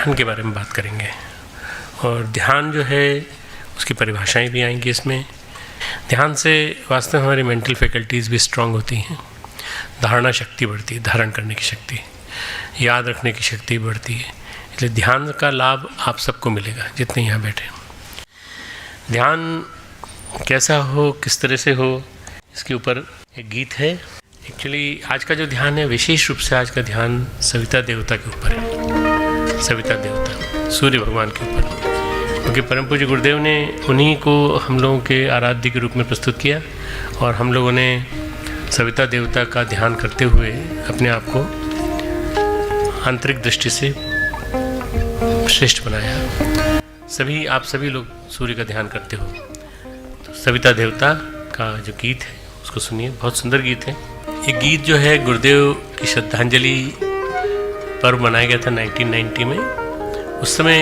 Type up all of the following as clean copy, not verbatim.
ध्यान के बारे में बात करेंगे और ध्यान जो है उसकी परिभाषाएं भी आएंगी इसमें। ध्यान से वास्तव में हमारी मेंटल फैकल्टीज़ भी स्ट्रांग होती हैं, धारणा शक्ति बढ़ती है, धारण करने की शक्ति, याद रखने की शक्ति बढ़ती है। इसलिए ध्यान का लाभ आप सबको मिलेगा जितने यहाँ बैठे। ध्यान कैसा हो, किस तरह से हो, इसके ऊपर एक गीत है। एक्चुअली आज का जो ध्यान है, विशेष रूप से आज का ध्यान सविता देवता के ऊपर है। सविता देवता सूर्य भगवान के ऊपर, क्योंकि परम पूज्य गुरुदेव ने उन्हीं को हम लोगों के आराध्य के रूप में प्रस्तुत किया और हम लोगों ने सविता देवता का ध्यान करते हुए अपने आप को आंतरिक दृष्टि से श्रेष्ठ बनाया। आप सभी लोग सूर्य का ध्यान करते हो, तो सविता देवता का जो गीत है उसको सुनिए, बहुत सुंदर गीत है। ये गीत जो है गुरुदेव की श्रद्धांजलि पर्व मनाया गया था 1990 में, उस समय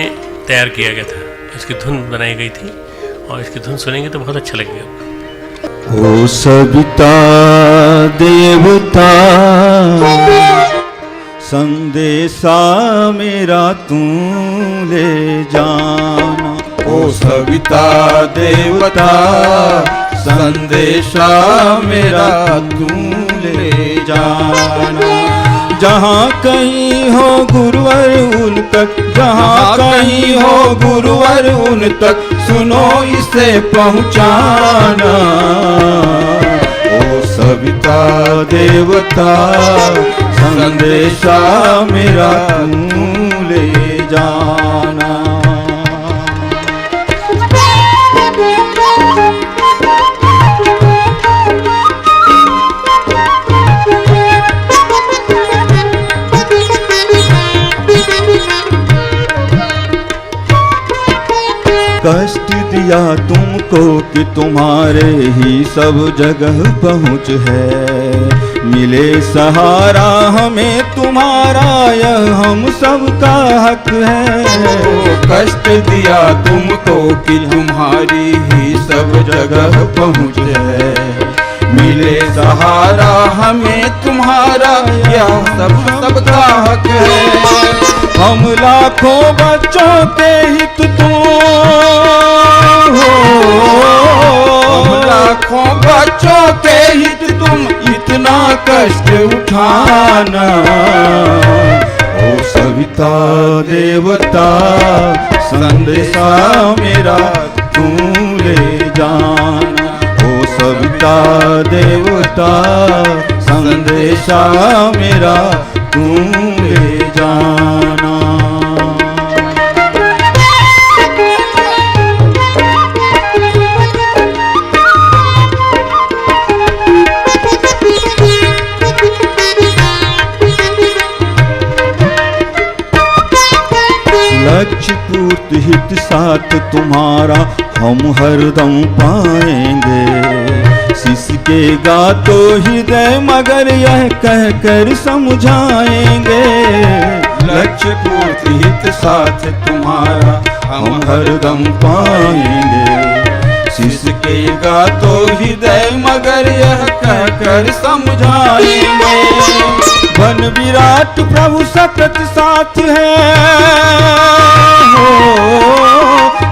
तैयार किया गया था। इसकी धुन बनाई गई थी और इसकी धुन सुनेंगे तो बहुत अच्छा लगेगा। ओ सविता देवता संदेशा मेरा तू ले जाना। ओ सविता देवता संदेशा मेरा तू ले जाना। जहाँ कहीं हो गुरुवर उन तक, जहाँ कहीं हो गुरुवर उन तक सुनो इसे पहुँचाना। ओ सविता देवता संदेशा मेरा तू ले जाना। कष्ट दिया तुमको कि तुम्हारे ही सब जगह पहुँच है। मिले सहारा हमें तुम्हारा, यह हम सब का हक है। कष्ट दिया तुमको कि तुम्हारी ही सब जगह पहुँच है। मिले सहारा हमें तुम्हारा, यह सब का हक है। हम लाखों बच्चों के हित तुम हो, हम लाखों बच्चों के हित तुम इतना कष्ट उठाना। ओ सविता देवता संदेशा मेरा तू ले जाना। ओ सविता देवता संदेशा मेरा तू ले जाना। लक्ष्य पूर्ति हित साथ तुम्हारा हम हरदम पाएंगे। सिसकेगा तो हृदय मगर यह कह कर समझाएंगे। लक्ष्य पूर्ति हित साथ तुम्हारा हम हरदम पाएंगे। सिसकेगा तो हृदय मगर यह कह कर समझाएंगे। वन विराट प्रभु सतत साथ है हो,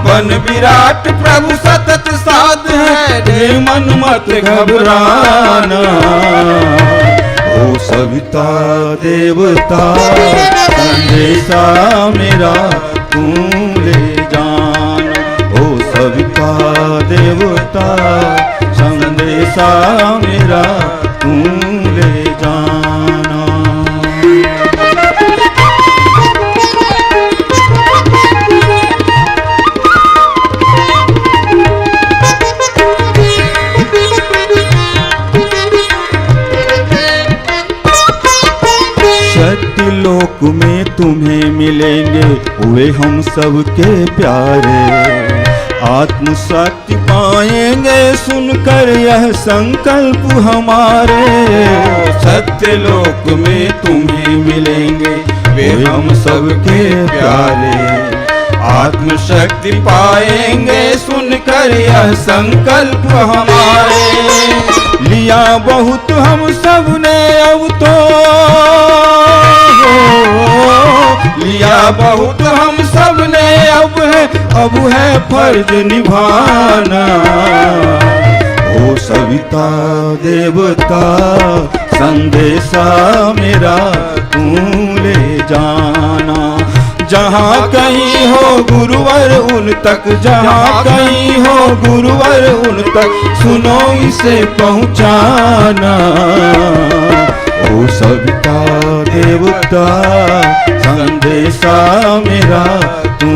वन विराट प्रभु सतत साथ है। रे मन मत घबराना। ओ सविता देवता संदेशा मेरा तू ले जाना। ओ सविता देवता संदेशा मेरा तू ले जाना। लोक में तुम्हें मिलेंगे वे हम सबके प्यारे। आत्मशक्ति पाएंगे सुनकर यह संकल्प हमारे। सत्य लोक में तुम्हें मिलेंगे वे हम सबके प्यारे। आत्मशक्ति पाएंगे सुनकर यह संकल्प हमारे। लिया बहुत हम सब ने अब तो हो लिया बहुत हम सब ने, अब है फर्ज निभाना। ओ सविता देवता संदेशा मेरा तू ले जाना। जहाँ कहीं हो गुरुवर उन तक, जहाँ कहीं हो गुरुवर उन तक सुनो इसे पहुँचाना। ओ सविता देवता संदेशा मेरा तू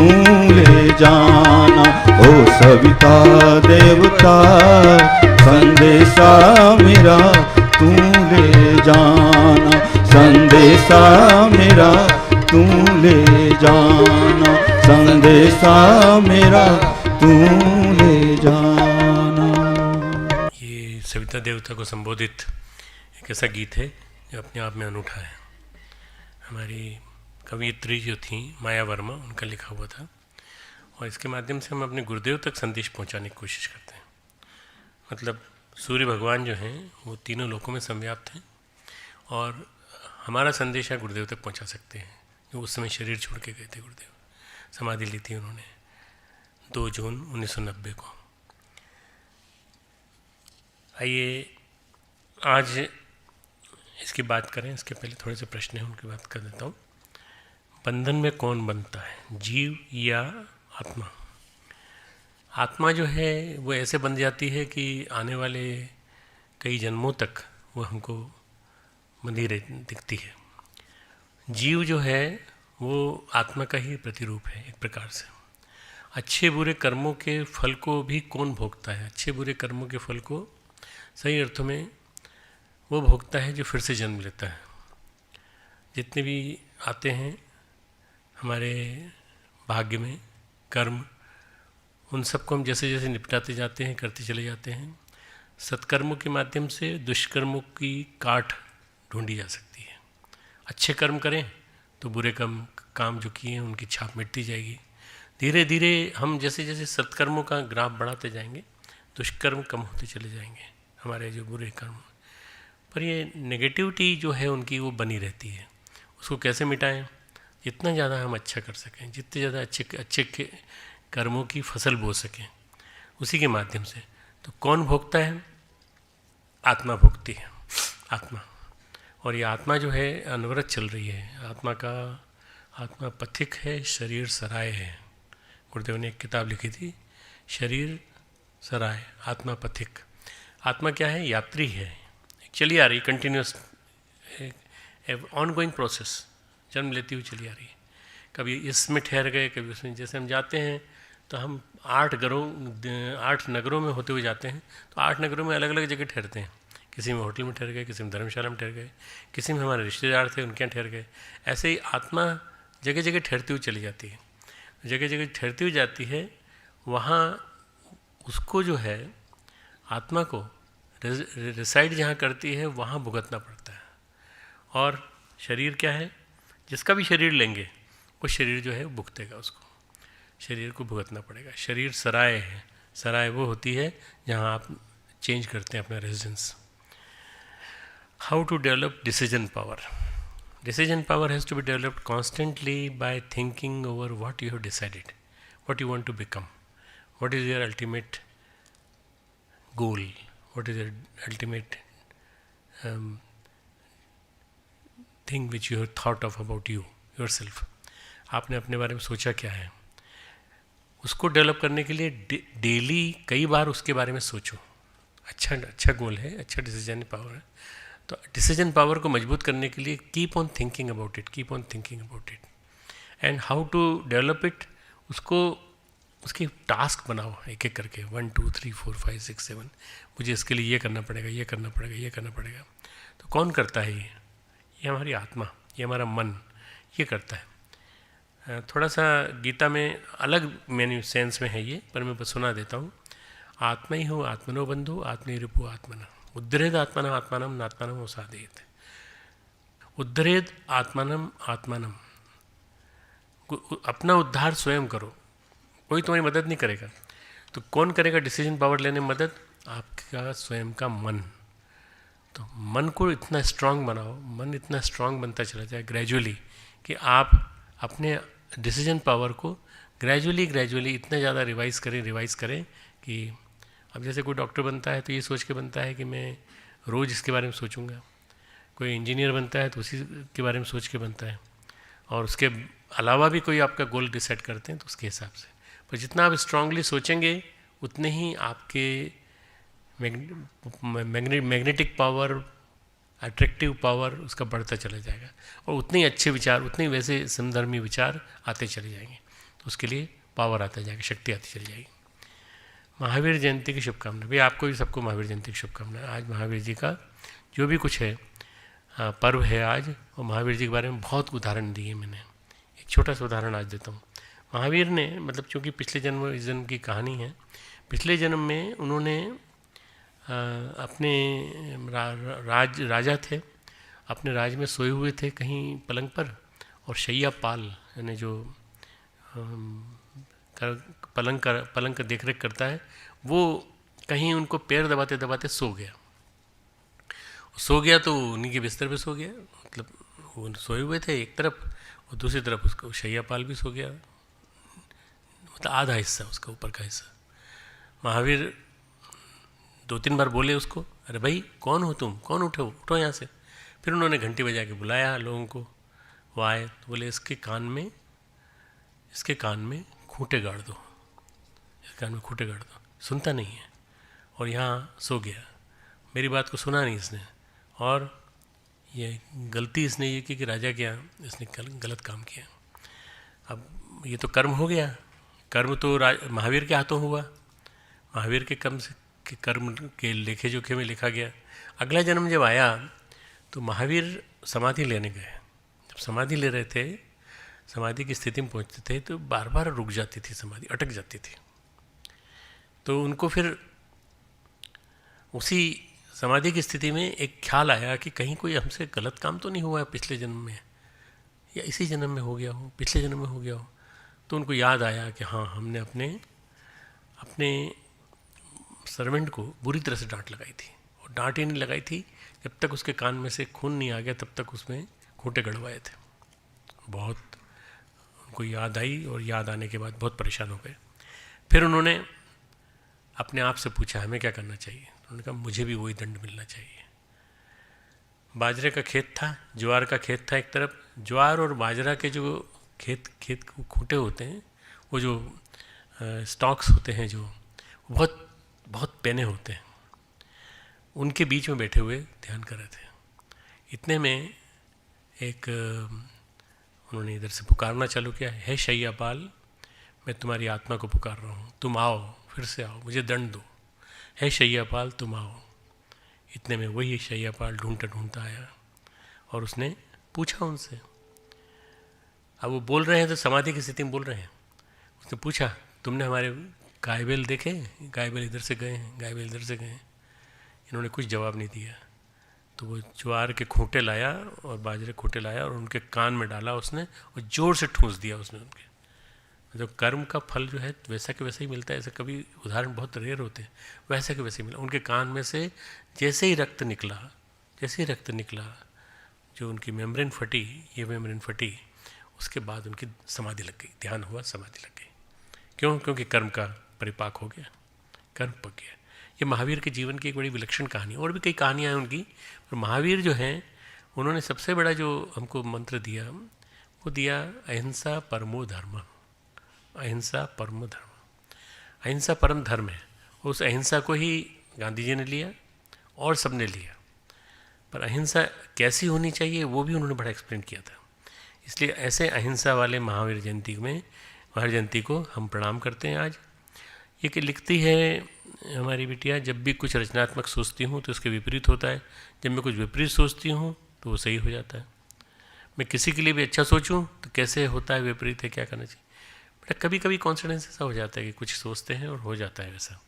ले जाना। ओ सविता देवता संदेशा मेरा तू ले जाना। संदेशा मेरा तू ले जाना। संदेशा मेरा तू ले जाना। ये सविता देवता को संबोधित एक ऐसा गीत है जो अपने आप में अनूठा है। हमारी कवियत्री जो थी माया वर्मा, उनका लिखा हुआ था, और इसके माध्यम से हम अपने गुरुदेव तक संदेश पहुंचाने की कोशिश करते हैं। मतलब सूर्य भगवान जो हैं वो तीनों लोकों में संव्याप्त हैं, और हमारा संदेश है गुरुदेव तक पहुंचा सकते हैं, जो उस समय शरीर छोड़ के गए थे गुरुदेव। समाधि ली थी उन्होंने 2 जून 1990 को। आइए आज इसकी बात करें। इसके पहले थोड़े से प्रश्न हैं, उनकी बात कर देता हूँ। बंधन में कौन बनता है, जीव या आत्मा? आत्मा जो है वो ऐसे बन जाती है कि आने वाले कई जन्मों तक वो हमको बंधी दिखती है। जीव जो है वो आत्मा का ही प्रतिरूप है एक प्रकार से। अच्छे बुरे कर्मों के फल को भी कौन भोगता है? अच्छे बुरे कर्मों के फल को सही अर्थों में वो भोगता है जो फिर से जन्म लेता है। जितने भी आते हैं हमारे भाग्य में कर्म, उन सबको हम जैसे जैसे निपटाते जाते हैं, करते चले जाते हैं। सत्कर्मों के माध्यम से दुष्कर्मों की काट ढूंढी जा सकती है। अच्छे कर्म करें तो बुरे काम जो किए हैं उनकी छाप मिटती जाएगी। धीरे धीरे हम जैसे जैसे सत्कर्मों का ग्राफ बढ़ाते जाएंगे, दुष्कर्म कम होते चले जाएंगे, हमारे जो बुरे कर्म। पर ये नेगेटिविटी जो है उनकी वो बनी रहती है। उसको कैसे मिटाएं? जितना ज़्यादा हम अच्छा कर सकें, जितने ज़्यादा अच्छे कर्मों की फसल बो सकें, उसी के माध्यम से। तो कौन भोगता है? आत्मा भोगती है, आत्मा। और ये आत्मा जो है अनवरत चल रही है। आत्मा पथिक है, शरीर सराय है। गुरुदेव ने एक किताब लिखी थी, शरीर सराय आत्मा पथिक। आत्मा क्या है? यात्री है, चली आ रही, कंटिन्यूस ऑन गोइंग प्रोसेस, जन्म लेती हुई चली आ रही है। कभी इसमें ठहर गए, कभी उसमें। जैसे हम जाते हैं तो हम 8 नगरों में होते हुए जाते हैं, तो 8 नगरों में अलग अलग जगह ठहरते हैं। किसी में होटल में ठहर गए, किसी में धर्मशाला में ठहर गए, किसी में हमारे रिश्तेदार थे उनके यहाँ ठहर गए। ऐसे ही आत्मा जगह जगह ठहरती हुई चली जाती है। जगह जगह ठहरती हुई जाती है, वहाँ उसको जो है आत्मा को रिसाइड जहाँ करती है वहाँ भुगतना पड़ता है। और शरीर क्या है? जिसका भी शरीर लेंगे वो शरीर जो है भुगतेगा, उसको शरीर को भुगतना पड़ेगा। शरीर सराय है। सराय वो होती है जहाँ आप चेंज करते हैं अपना residence. How to develop decision power? Decision power has to be developed constantly by thinking over what you have decided, what you want to become, what is your ultimate goal, what is your ultimate thing which you have thought of about you, yourself. आपने अपने बारे में सोचा क्या है? उसको develop करने के लिए डेली कई बार उसके बारे में सोचो। अच्छा गोल है, अच्छा डिसीजन पावर है। तो डिसीजन पावर को मजबूत करने के लिए keep on thinking about it and how to develop it. उसको उसकी टास्क बनाओ एक एक करके, 1 2 3 4 5 6 7। मुझे इसके लिए ये करना पड़ेगा। तो कौन करता है ये हमारी आत्मा, ये हमारा मन ये करता है। थोड़ा सा गीता में अलग मैन्यू सेंस में है ये, पर मैं बस सुना देता हूँ। आत्मा ही हो आत्मनो बंधु, आत्मनिरूपो आत्मना, उद्धरेद आत्मानम नात्मानम उसादेत। उद्धरेद आत्मानम, अपना उद्धार स्वयं करो, कोई तुम्हारी मदद नहीं करेगा। तो कौन करेगा डिसीजन पावर लेने में मदद? आपका स्वयं का मन। तो मन को इतना स्ट्रांग बनाओ, मन इतना स्ट्रांग बनता चला जाए ग्रेजुअली कि आप अपने डिसीजन पावर को ग्रेजुअली इतना ज़्यादा रिवाइज़ करें कि अब जैसे कोई डॉक्टर बनता है तो ये सोच के बनता है कि मैं रोज़ इसके बारे में सोचूंगा, कोई इंजीनियर बनता है तो उसी के बारे में सोच के बनता है, और उसके अलावा भी कोई आपका गोल डिसाइड करते हैं तो उसके हिसाब से। पर जितना आप स्ट्रांगली सोचेंगे उतने ही आपके मैग्नेटिक पावर, अट्रैक्टिव पावर उसका बढ़ता चला जाएगा, और उतने ही अच्छे विचार, उतने ही वैसे समधर्मी विचार आते चले जाएंगे, तो उसके लिए पावर आता जाएगा, शक्ति आती चली जाएगी। महावीर जयंती की शुभकामनाएं। भाई आपको भी सबको महावीर जयंती की शुभकामनाएं। आज महावीर जी का जो भी कुछ है पर्व है आज, और महावीर जी के बारे में बहुत उदाहरण दिए मैंने। एक छोटा सा उदाहरण आज देता हूँ। महावीर ने मतलब चूँकि पिछले जन्म इस जन्म की कहानी है, पिछले जन्म में उन्होंने अपने राजा थे, अपने राज में सोए हुए थे कहीं पलंग पर, और शैया पाल यानी जो पलंग का देख रेख करता है, वो कहीं उनको पैर दबाते दबाते सो गया तो उन्हीं के बिस्तर पे सो गया। मतलब वो सोए हुए थे एक तरफ, और दूसरी तरफ उसका शैया पाल भी सो गया, मतलब आधा हिस्सा उसका ऊपर का हिस्सा। महावीर 2-3 बार बोले उसको, अरे भाई कौन हो तुम, कौन उठो यहाँ से। फिर उन्होंने घंटी बजा के बुलाया लोगों को, वो आए तो बोले इसके कान में खूंटे गाड़ दो, इसके कान में खूंटे गाड़ दो। सुनता नहीं है और यहाँ सो गया, मेरी बात को सुना नहीं इसने, और ये गलती इसने ये की कि राजा के यहाँ इसने गलत काम किया। अब ये तो कर्म हो गया, कर्म तो महावीर के हाथों हुआ, महावीर के कर्म के लेखे जोखे में लिखा गया। अगला जन्म जब आया तो महावीर समाधि लेने गए। जब समाधि ले रहे थे, समाधि की स्थिति में पहुंचते थे तो बार बार रुक जाती थी समाधि, अटक जाती थी। तो उनको फिर उसी समाधि की स्थिति में एक ख्याल आया कि कहीं कोई हमसे गलत काम तो नहीं हुआ है पिछले जन्म में, या इसी जन्म में हो गया हो, पिछले जन्म में हो गया हो। तो उनको याद आया कि हाँ, हमने अपने सर्वेंट को बुरी तरह से डांट लगाई थी, और डांट ही नहीं लगाई थी जब तक उसके कान में से खून नहीं आ गया, तब तक उसमें खूंटे गड़वाए थे। बहुत उनको याद आई, और याद आने के बाद बहुत परेशान हो गए। फिर उन्होंने अपने आप से पूछा हमें क्या करना चाहिए। उन्होंने कहा मुझे भी वही दंड मिलना चाहिए। बाजरे का खेत था, ज्वार का खेत था एक तरफ। ज्वार और बाजरा के जो खेत खूंटे होते हैं, वो जो स्टॉक्स होते हैं, जो बहुत पेने होते हैं, उनके बीच में बैठे हुए ध्यान कर रहे थे। इतने में एक उन्होंने इधर से पुकारना चालू किया, हे शैयापाल, मैं तुम्हारी आत्मा को पुकार रहा हूँ, तुम आओ, फिर से आओ, मुझे दंड दो। हे शैयापाल तुम आओ। इतने में वही शैयापाल ढूंढता आया, और उसने पूछा उनसे। अब वो बोल रहे हैं तो समाधि की स्थिति में बोल रहे हैं। उसने पूछा तुमने हमारे गाय बैल देखे? गाय बैल इधर से गए हैं, गाय बैल इधर से गए हैं। इन्होंने कुछ जवाब नहीं दिया। तो वो ज्वार के खूंटे लाया और बाजरे खूंटे लाया और उनके कान में डाला उसने, और ज़ोर से ठूंस दिया उसने उनके। जो कर्म का फल जो है वैसा के वैसा ही मिलता है, ऐसे कभी उदाहरण बहुत रेयर होते हैं, वैसा के वैसे ही मिला। उनके कान में से जैसे ही रक्त निकला, जो उनकी मेम्ब्रेन फटी, उसके बाद उनकी समाधि लग गई, ध्यान हुआ, समाधि लग गई। क्यों? क्योंकि कर्म का परिपाक हो गया, कर्म पक गया। ये महावीर के जीवन की एक बड़ी विलक्षण कहानी। और भी कई कहानियाँ हैं उनकी, पर महावीर जो हैं उन्होंने सबसे बड़ा जो हमको मंत्र दिया, वो दिया अहिंसा परमो धर्म। अहिंसा परम धर्म, अहिंसा परम धर्म है। उस अहिंसा को ही गांधी जी ने लिया और सबने लिया, पर अहिंसा कैसी होनी चाहिए वो भी उन्होंने बड़ा एक्सप्लेन किया था। इसलिए ऐसे अहिंसा वाले महावीर जयंती को हम प्रणाम करते हैं आज। ये कि लिखती है हमारी बिटिया, जब भी कुछ रचनात्मक सोचती हूँ तो उसके विपरीत होता है, जब मैं कुछ विपरीत सोचती हूँ तो वो सही हो जाता है। मैं किसी के लिए भी अच्छा सोचूं तो कैसे होता है विपरीत है, क्या करना चाहिए। बट कभी कभी कॉन्फिडेंस ऐसा हो जाता है कि कुछ सोचते हैं और हो जाता है वैसा।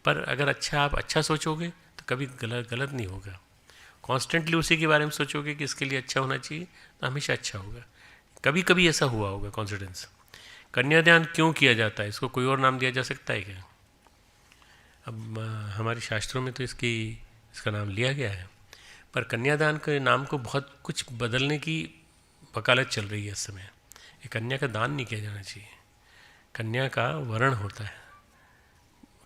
पर अगर आप अच्छा सोचोगे तो कभी गलत नहीं होगा। कॉन्स्टेंटली उसी के बारे में सोचोगे कि इसके लिए अच्छा होना चाहिए तो हमेशा अच्छा होगा। कभी कभी ऐसा हुआ होगा कॉन्फिडेंस। कन्यादान क्यों किया जाता है, इसको कोई और नाम दिया जा सकता है क्या? अब हमारे शास्त्रों में तो इसका नाम लिया गया है, पर कन्यादान के नाम को बहुत कुछ बदलने की वकालत चल रही है इस समय। ये कन्या का दान नहीं किया जाना चाहिए, कन्या का वरण होता है,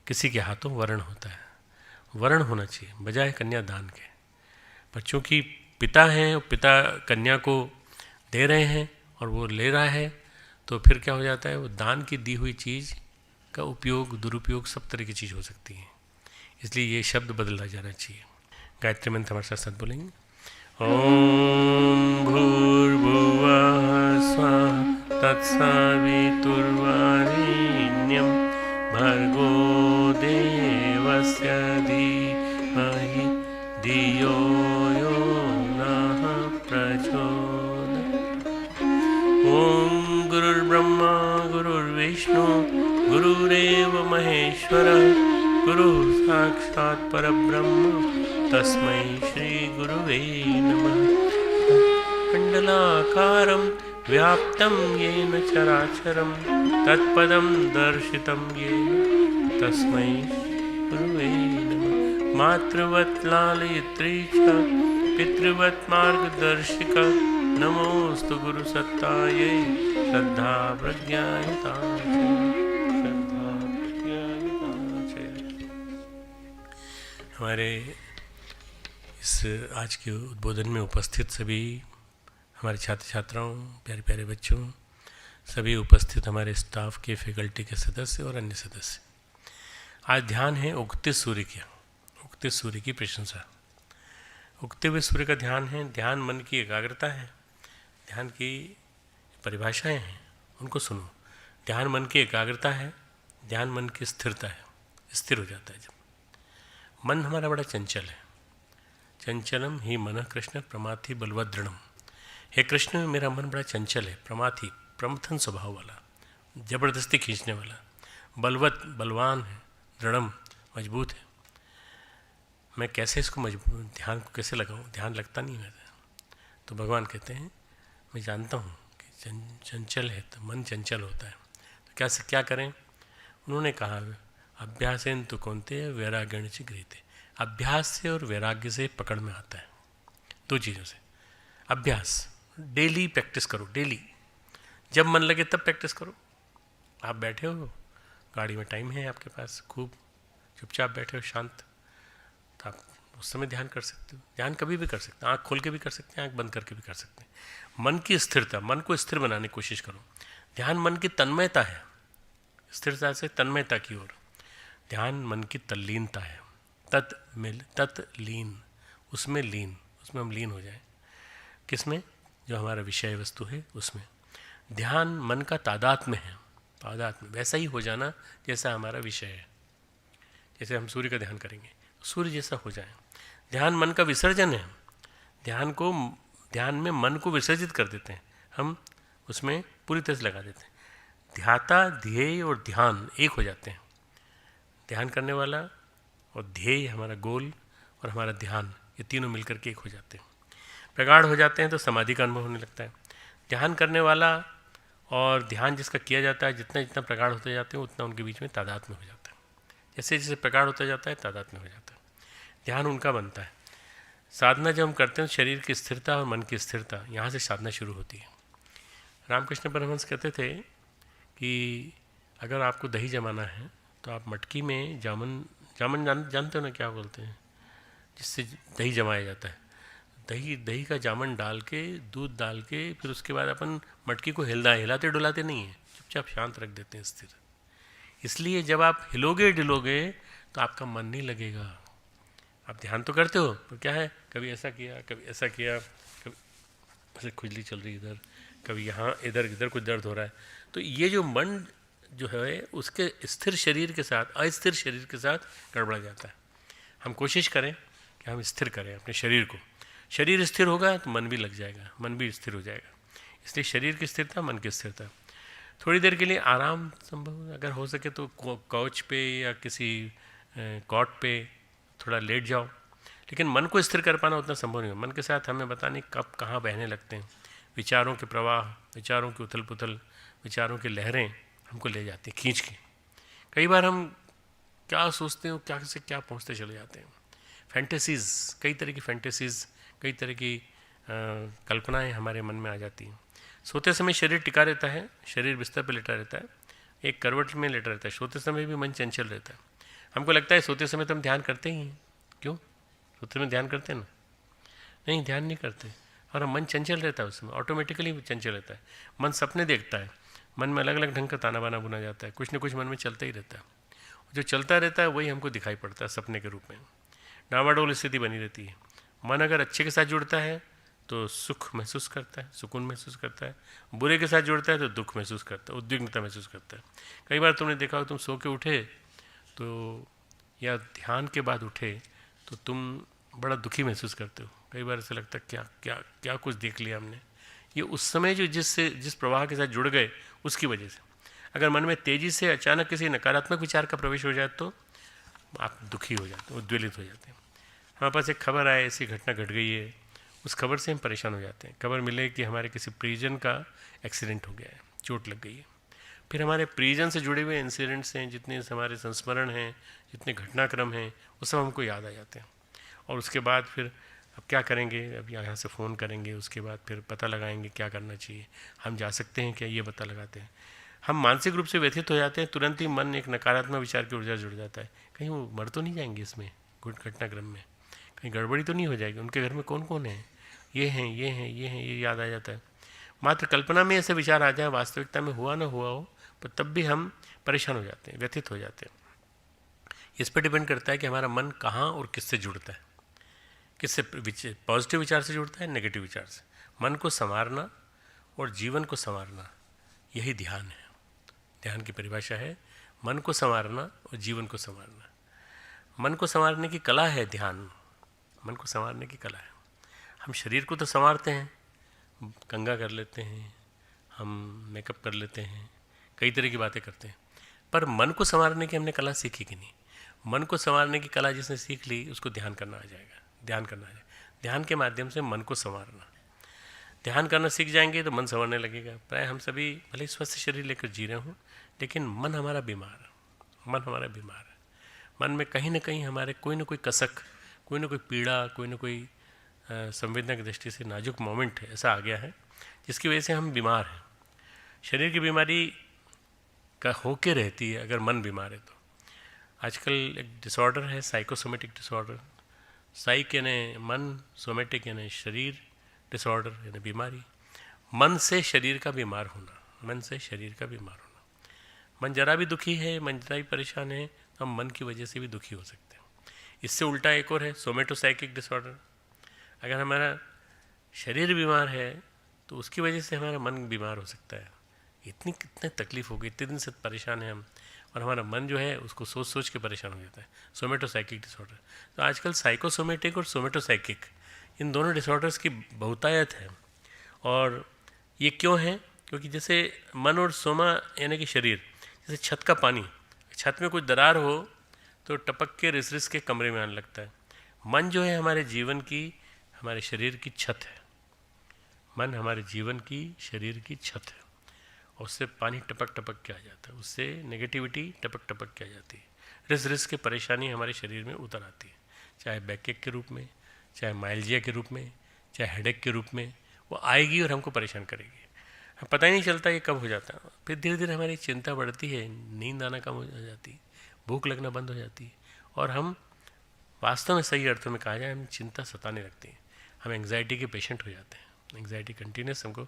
किसी के हाथों वरण होता है, वरण होना चाहिए बजाय कन्यादान के। पर चूँकि पिता हैं और पिता कन्या को दे रहे हैं और वो ले रहा है, तो फिर क्या हो जाता है, वो दान की दी हुई चीज़ का उपयोग दुरुपयोग सब तरह की चीज़ हो सकती है। इसलिए ये शब्द बदला जाना चाहिए। गायत्री मंत्र हमारे साथ साथ बोलेंगे। ओम भूर्भुवः स्वः तत्सवितुर्वरेण्यं भर्गो देवस्य धीमहि धियो यो नः प्रचोदयात्। ओम गुरुर्ब्रह्मा गुरुर्विष्णु गुरुरेव महेश्वरः गुरु साक्षात् परब्रह्म तस्मै श्री गुरुवे नमः। मंडलाकारं व्याप्तं येन चराचरं तत्पदं दर्शितं येन तस्मै गुरुवे नमः। मातृवत् लालयित्री च पितृवत् मार्गदर्शिका नमोस्तु गुरुसत्तायै श्रद्धा प्रज्ञायता हमारे इस आज के उद्बोधन में उपस्थित सभी हमारे छात्र छात्राओं, प्यारे प्यारे बच्चों, सभी उपस्थित हमारे स्टाफ के, फैकल्टी के सदस्य और अन्य सदस्य, आज ध्यान है उगते सूर्य की, उगते सूर्य की प्रशंसा। उगते हुए सूर्य का ध्यान है। ध्यान मन की एकाग्रता है। ध्यान की परिभाषाएं हैं, उनको सुनो। ध्यान मन की एकाग्रता है, ध्यान मन की स्थिरता है, स्थिर हो जाता है जब। मन हमारा बड़ा चंचल है। चंचलम ही मन कृष्ण प्रमाथि बलवत दृढ़म। हे कृष्ण, मेरा मन बड़ा चंचल है, प्रमाथि प्रमथन स्वभाव वाला, जबरदस्ती खींचने वाला, बलवत बलवान है, दृढ़म मजबूत है। मैं कैसे इसको मजबूत, ध्यान को कैसे लगाऊं, ध्यान लगता नहीं है। तो भगवान कहते हैं मैं जानता हूँ कि चंचल है, तो मन चंचल होता है, तो क्या करें। उन्होंने कहा अभ्यासेन तो कौनते वैराग्य से गृहते। अभ्यास से और वैराग्य से पकड़ में आता है, दो चीज़ों से। अभ्यास, डेली प्रैक्टिस करो, डेली जब मन लगे तब प्रैक्टिस करो। आप बैठे हो, गाड़ी में टाइम है आपके पास, खूब चुपचाप बैठे हो शांत, तो आप उस समय ध्यान कर सकते हो। ध्यान कभी भी कर सकते हैं, आँख खोल के भी कर सकते हैं, आँख बंद करके भी कर सकते हैं। मन की स्थिरता, मन को स्थिर बनाने की कोशिश करो। ध्यान मन की तन्मयता है, स्थिरता से तन्मयता की ओर। ध्यान मन की तल्लीनता है, तत्लीन, उसमें लीन, उसमें हम लीन हो जाएं। किसमें? जो हमारा विषय वस्तु है उसमें। ध्यान मन का तादात्म्य है, तादात्म्य वैसा ही हो जाना जैसा हमारा विषय है। जैसे हम सूर्य का ध्यान करेंगे, सूर्य जैसा हो जाए। ध्यान मन का विसर्जन है। ध्यान में मन को विसर्जित कर देते हैं, हम उसमें पूरी तरह से लगा देते हैं। ध्याता, ध्येय और ध्यान एक हो जाते हैं। ध्यान करने वाला और ध्येय, हमारा गोल, और हमारा ध्यान, ये तीनों मिलकर के एक हो जाते हैं, प्रगाढ़ हो जाते हैं, तो समाधि का अनुभव होने लगता है। ध्यान करने वाला और ध्यान जिसका किया जाता है, जितना जितना प्रगाढ़ होते जाते हैं उतना उनके बीच में तादात्म्य हो जाता है। जैसे जैसे प्रगाढ़ होता जाता है तादात्म्य हो जाता है, ध्यान उनका बनता है। साधना जब हम करते हैं, शरीर की स्थिरता और मन की स्थिरता, यहाँ से साधना शुरू होती है। रामकृष्ण परमहंस कहते थे कि अगर आपको दही जमाना है तो आप मटकी में जामन जानते हो ना क्या बोलते हैं, जिससे दही जमाया जाता है। दही का जामन डाल के, दूध डाल के, फिर उसके बाद अपन मटकी को हिलाते डुलाते नहीं है, चुपचाप शांत रख देते हैं, स्थिर। इसलिए जब आप हिलोगे डिलोगे तो आपका मन नहीं लगेगा। आप ध्यान तो करते हो, पर क्या है, कभी ऐसा किया, कभी ऐसा किया, कभी ऐसे खुजली चल रही इधर, कभी यहाँ इधर कुछ दर्द हो रहा है। तो ये जो मन जो है उसके स्थिर शरीर के साथ अस्थिर शरीर के साथ गड़बड़ा जाता है। हम कोशिश करें कि हम स्थिर करें अपने शरीर को। शरीर स्थिर होगा तो मन भी लग जाएगा, मन भी स्थिर हो जाएगा। इसलिए शरीर की स्थिरता, मन की स्थिरता। थोड़ी देर के लिए आराम संभव, अगर हो सके तो काउच पे या किसी कॉट पे थोड़ा लेट जाओ, लेकिन मन को स्थिर कर पाना उतना संभव नहीं हो। मन के साथ हमें बताने कब कहाँ बहने लगते हैं, विचारों के प्रवाह, विचारों की उथल पुथल, विचारों की लहरें हमको ले जाती हैं खींच के। कई बार हम क्या सोचते हैं, क्या से क्या पहुँचते चले जाते हैं। फैंटेसीज़, कई तरह की फैंटेसीज़ कई तरह की कल्पनाएं हमारे मन में आ जाती हैं। सोते समय शरीर टिका रहता है, शरीर बिस्तर पर लेटा रहता है, एक करवट में लेटा रहता है। सोते समय भी मन चंचल रहता है। हमको लगता है सोते समय तो हम ध्यान करते ही हैं। क्यों? सोते में ध्यान करते हैं ना? नहीं, ध्यान नहीं करते। और मन चंचल रहता है, उसमें ऑटोमेटिकली चंचल रहता है। मन सपने देखता है, मन में अलग अलग ढंग का ताना बाना बुना जाता है, कुछ न कुछ मन में चलता ही रहता है। जो चलता रहता है वही हमको दिखाई पड़ता है सपने के रूप में। डामाडोल स्थिति बनी रहती है। मन अगर अच्छे के साथ जुड़ता है तो सुख महसूस करता है, सुकून महसूस करता है। बुरे के साथ जुड़ता है तो दुख महसूस करता है, उद्विग्नता महसूस करता है। कई बार तुमने देखा हो, तुम सो के उठे तो या ध्यान के बाद उठे तो तुम बड़ा दुखी महसूस करते हो। कई बार ऐसा लगता है क्या क्या क्या कुछ देख लिया हमने। ये उस समय जो जिस प्रवाह के साथ जुड़ गए उसकी वजह से। अगर मन में तेज़ी से अचानक किसी नकारात्मक विचार का प्रवेश हो जाए तो आप दुखी हो जाते हैं, उद्वेलित हो जाते हैं। हमारे पास एक खबर आए, ऐसी घटना घट गई है, उस खबर से हम परेशान हो जाते हैं। खबर मिले कि हमारे किसी परिजन का एक्सीडेंट हो गया है, चोट लग गई है। फिर हमारे परिजन से जुड़े हुए इंसिडेंट्स हैं, जितने हमारे संस्मरण हैं, जितने घटनाक्रम हैं, वो सब हमको याद आ जाते हैं। और उसके बाद फिर अब क्या करेंगे, अब यहाँ से फ़ोन करेंगे, उसके बाद फिर पता लगाएंगे क्या करना चाहिए, हम जा सकते हैं क्या, ये पता लगाते हैं। हम मानसिक रूप से व्यथित हो जाते हैं। तुरंत ही मन एक नकारात्मक विचार की ऊर्जा जुड़ जाता है, कहीं वो मर तो नहीं जाएंगे इसमें घटनाक्रम में, कहीं गड़बड़ी तो नहीं हो जाएगी, उनके घर में कौन कौन है, ये हैं ये हैं ये हैं, ये याद आ जाता है। मात्र कल्पना में ऐसे विचार आ जाए, वास्तविकता में हुआ ना हुआ हो, पर तब भी हम परेशान हो जाते हैं, व्यथित हो जाते हैं। इस पर डिपेंड करता है कि हमारा मन कहाँ और किससे जुड़ता है, किससे पॉजिटिव विचार से जुड़ता है, नेगेटिव विचार से। मन को संवारना और जीवन को संवारना, यही ध्यान है। ध्यान की परिभाषा है मन को संवारना और जीवन को संवारना। मन को संवारने की कला है ध्यान, मन को संवारने की कला है। हम शरीर को तो संवारते हैं, कंघा कर लेते हैं, हम मेकअप कर लेते हैं, कई तरह की बातें करते हैं, पर मन को संवारने की हमने कला सीखी कि नहीं? मन को संवारने की कला जिसने सीख ली उसको ध्यान करना आ जाएगा, ध्यान करना आ जाएगा। ध्यान के माध्यम से मन को संवारना, ध्यान करना सीख जाएंगे तो मन संवरने लगेगा। प्राय हम सभी भले स्वस्थ शरीर लेकर जी रहे हों, लेकिन मन हमारा बीमार है, मन हमारा बीमार है। मन में कहीं ना कहीं हमारे कोई ना कोई कसक, कोई ना कोई पीड़ा, कोई ना कोई संवेदना की दृष्टि से नाजुक मोमेंट है, ऐसा आ गया है जिसकी वजह से हम बीमार हैं। शरीर की बीमारी का होके रहती है अगर मन बीमार है तो। आजकल एक डिसऑर्डर है साइकोसोमेटिक डिसऑर्डर। साइक यानी मन, सोमेटिक यानी शरीर, डिसऑर्डर यानी बीमारी। मन से शरीर का बीमार होना, मन से शरीर का बीमार होना। मन जरा भी दुखी है, मन जरा भी परेशान है तो हम मन की वजह से भी दुखी हो सकते हैं। इससे उल्टा एक और है सोमेटोसाइकिक डिसऑर्डर। अगर हमारा शरीर बीमार है तो उसकी वजह से हमारा मन बीमार हो सकता है। कितने तकलीफ होगी, इतने दिन से परेशान हैं हम, और हमारा मन जो है उसको सोच सोच के परेशान हो जाता है, सोमेटोसाइकिक डिसऑर्डर। तो आजकल साइकोसोमेटिक और सोमेटोसाइकिक इन दोनों डिसऑर्डर्स की बहुतायत है। और ये क्यों है? क्योंकि जैसे मन और सोमा यानी कि शरीर, जैसे छत का पानी, छत में कुछ दरार हो तो टपक के रिस रिस के कमरे में आने लगता है। मन जो है हमारे जीवन की, हमारे शरीर की छत है। मन हमारे जीवन की, शरीर की छत है, और उससे पानी टपक टपक के आ जाता है, उससे नेगेटिविटी टपक टपक के आ जाती है, रिस रिस के परेशानी हमारे शरीर में उतर आती है, चाहे बैकएक के रूप में, चाहे माइल्जिया के रूप में, चाहे हेडेक के रूप में, वो आएगी और हमको परेशान करेगी। पता ही नहीं चलता ये कब हो जाता है। फिर धीरे धीरे हमारी चिंता बढ़ती है, नींद आना कम हो जाती है, भूख लगना बंद हो जाती है, और हम वास्तव में सही अर्थों में कहा जाए हम चिंता सताने लगती है, हम एंग्जाइटी के पेशेंट हो जाते हैं। एंग्जाइटी कंटिन्यूस हमको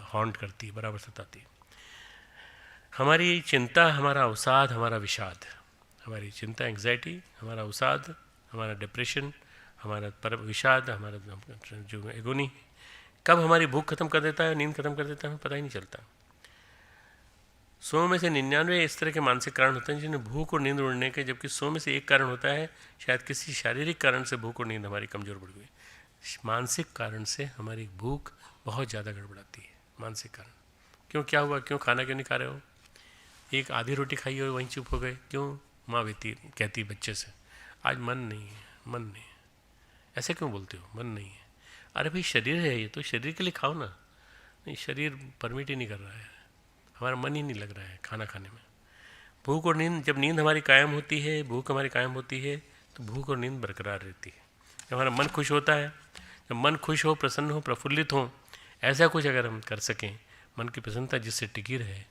हॉन्ट करती है, बराबर सताती है। हमारी चिंता हमारा अवसाद, हमारा विषाद। हमारी चिंता एंग्जाइटी, हमारा अवसाद, हमारा डिप्रेशन, हमारा पर विषाद, हमारा जो एगोनी, कब हमारी भूख खत्म कर देता है, नींद खत्म कर देता है, हमें पता ही नहीं चलता। 100 में से 99 इस तरह के मानसिक कारण होते हैं जिन्हें भूख और नींद उड़ने के, जबकि 100 में से एक कारण होता है शायद किसी शारीरिक कारण से भूख और नींद हमारी कमज़ोर बढ़ गई। मानसिक कारण से हमारी भूख बहुत ज़्यादा गड़बड़ाती है। मानसिक कारण क्यों, क्या हुआ, क्यों खाना क्यों नहीं खा रहे हो, एक आधी रोटी खाई हो वहीं चुप हो गए, क्यों? माँ कहती बच्चे से आज मन नहीं है, मन नहीं है। ऐसे क्यों बोलते हो, मन नहीं है? अरे भाई शरीर है ये, तो शरीर के लिए खाओ ना। नहीं, शरीर परमिट ही नहीं कर रहा है, हमारा मन ही नहीं लग रहा है खाना खाने में। भूख और नींद, जब नींद हमारी कायम होती है, भूख हमारी कायम होती है, तो भूख और नींद बरकरार रहती है। जब हमारा मन खुश होता है, जब मन खुश हो, प्रसन्न हो, प्रफुल्लित हो, ऐसा कुछ अगर हम कर सकें, मन की प्रसन्नता जिससे टिकी रहे,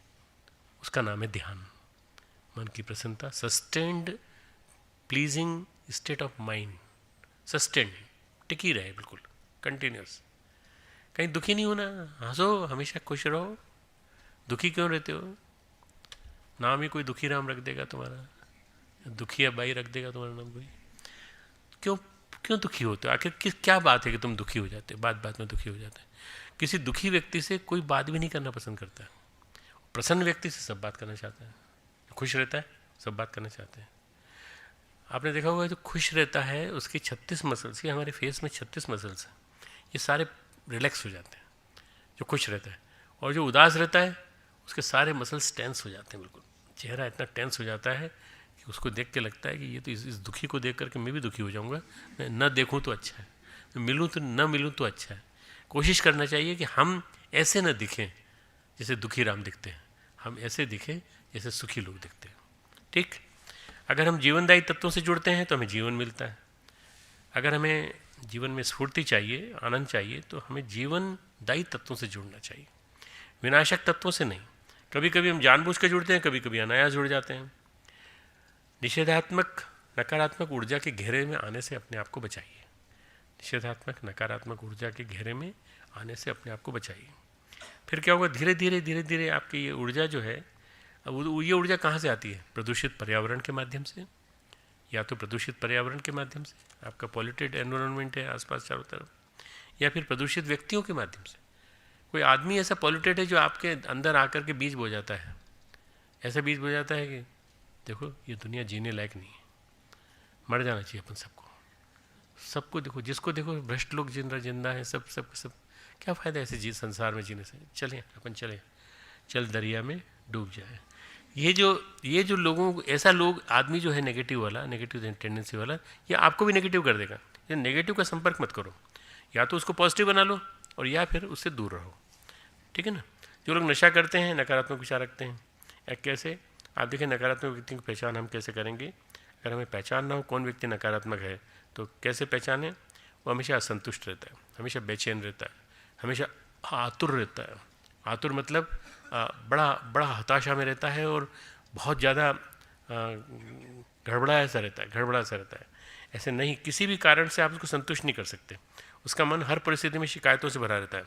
उसका नाम है ध्यान। मन की प्रसन्नता, sustained pleasing state of mind, sustained, टिकी रहे बिल्कुल कंटिन्यूस। कहीं दुखी नहीं होना, हंसो, हमेशा खुश रहो। दुखी क्यों रहते हो? नाम ही कोई दुखी राम रख देगा तुम्हारा, दुखी अबाई रख देगा तुम्हारा नाम कोई। क्यों दुखी होते हो? आखिर क्या बात है कि तुम दुखी हो जाते हो, बात बात में दुखी हो जाते हैं? किसी दुखी व्यक्ति से कोई बात भी नहीं करना पसंद करता है। प्रसन्न व्यक्ति से सब बात करना चाहता है, खुश रहता है सब बात करना चाहते हैं। आपने देखा होगा जो खुश रहता है उसकी 36 मसल्स, ये हमारे फेस में 36 मसल्स हैं, ये सारे रिलैक्स हो जाते हैं जो खुश रहता है। और जो उदास रहता है उसके सारे मसल्स टेंस हो जाते हैं, बिल्कुल चेहरा इतना टेंस हो जाता है कि उसको देख के लगता है कि ये तो इस दुखी को देख करके मैं भी दुखी हो जाऊंगा, मैं न देखूं तो अच्छा है, मैं मिलूं तो न मिलूं तो अच्छा है। कोशिश करना चाहिए कि हम ऐसे न दिखें जैसे दुखी राम दिखते हैं, हम ऐसे दिखें जैसे सुखी लोग दिखते हैं। ठीक, अगर हम जीवनदायी तत्वों से जुड़ते हैं तो हमें जीवन मिलता है। अगर हमें जीवन में स्फूर्ति चाहिए, आनंद चाहिए, तो हमें जीवनदायी तत्वों से जुड़ना चाहिए, विनाशक तत्वों से नहीं। कभी कभी हम जानबूझ कर जुड़ते हैं, कभी कभी अनायास जुड़ जाते हैं। निषेधात्मक नकारात्मक ऊर्जा के घेरे में आने से अपने आप को बचाइए। निषेधात्मक नकारात्मक ऊर्जा के घेरे में आने से अपने आप को बचाइए। फिर क्या होगा, धीरे धीरे धीरे धीरे आपकी ये ऊर्जा जो है, अब ये ऊर्जा कहाँ से आती है? प्रदूषित पर्यावरण के माध्यम से, या तो प्रदूषित पर्यावरण के माध्यम से, आपका पॉल्यूटेड एनवायरनमेंट है आसपास चारों तरफ, या फिर प्रदूषित व्यक्तियों के माध्यम से। कोई आदमी ऐसा पॉल्यूटेड है जो आपके अंदर आकर के बीज बो जाता है, ऐसा बीज बो जाता है कि देखो ये दुनिया जीने लायक नहीं है, मर जाना चाहिए अपन सबको देखो, जिसको देखो भ्रष्ट लोग जिंदा है, सब क्या फ़ायदा ऐसे संसार में जीने से? चलें अपन चल दरिया में डूब जाए। ये जो लोगों को, ऐसा लोग आदमी जो है नेगेटिव वाला, नेगेटिव टेंडेंसी वाला, ये आपको भी नेगेटिव कर देगा। ये नेगेटिव का संपर्क मत करो, या तो उसको पॉजिटिव बना लो और या फिर उससे दूर रहो। ठीक है ना? जो लोग नशा करते हैं नकारात्मक विचार रखते हैं, या कैसे आप देखें नकारात्मक व्यक्ति की पहचान हम कैसे करेंगे? अगर हमें पहचान ना हो कौन व्यक्ति नकारात्मक है तो कैसे पहचानें? वो हमेशा असंतुष्ट रहता है, हमेशा बेचैन रहता है, हमेशा आतुर रहता है। आतुर मतलब बड़ा हताशा में रहता है और बहुत ज़्यादा गड़बड़ा सा रहता है। ऐसे नहीं, किसी भी कारण से आप उसको संतुष्ट नहीं कर सकते। उसका मन हर परिस्थिति में शिकायतों से भरा रहता है।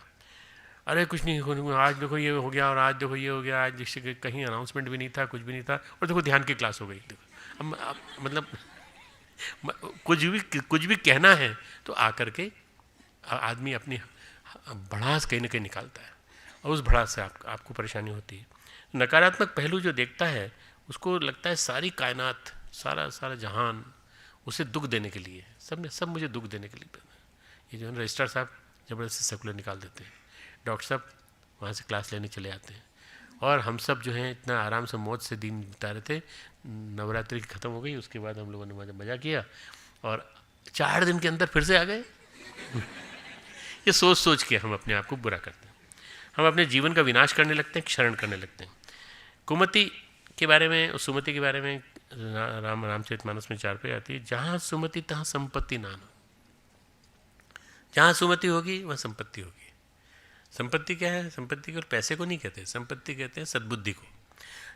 अरे कुछ नहीं, आज देखो ये हो गया और आज देखो ये हो गया, आज कहीं अनाउंसमेंट भी नहीं था, कुछ भी नहीं था, और देखो ध्यान की क्लास हो गई। देखो अब मतलब कुछ भी कहना है तो आकर के आदमी अपनी भड़ास कहीं ना कहीं निकालता है और उस भड़ास से आपको परेशानी होती है। नकारात्मक पहलू जो देखता है उसको लगता है सारी कायनात, सारा जहान उसे दुख देने के लिए, सब मुझे दुख देने के लिए। ये जो है रजिस्ट्रार साहब ज़बरदस्ती सर्कुलर निकाल देते हैं, डॉक्टर साहब वहाँ से क्लास लेने चले आते हैं, और हम सब जो हैं इतना आराम से मौज से दिन बिता रहे थे। नवरात्रि की ख़त्म हो गई, उसके बाद हम लोगों ने मज़ा किया और 4 दिन के अंदर फिर से आ गए। ये सोच के हम अपने आप को बुरा करते हैं, हम अपने जीवन का विनाश करने लगते हैं, क्षरण करने लगते हैं। कुमति के बारे में, सुमति के बारे में रामचरितमानस में 4 पे आती है, जहाँ सुमति तहाँ संपत्ति नाना। जहाँ सुमति होगी वहाँ संपत्ति होगी। संपत्ति क्या है? संपत्ति को पैसे को नहीं कहते, संपत्ति कहते हैं सद्बुद्धि को।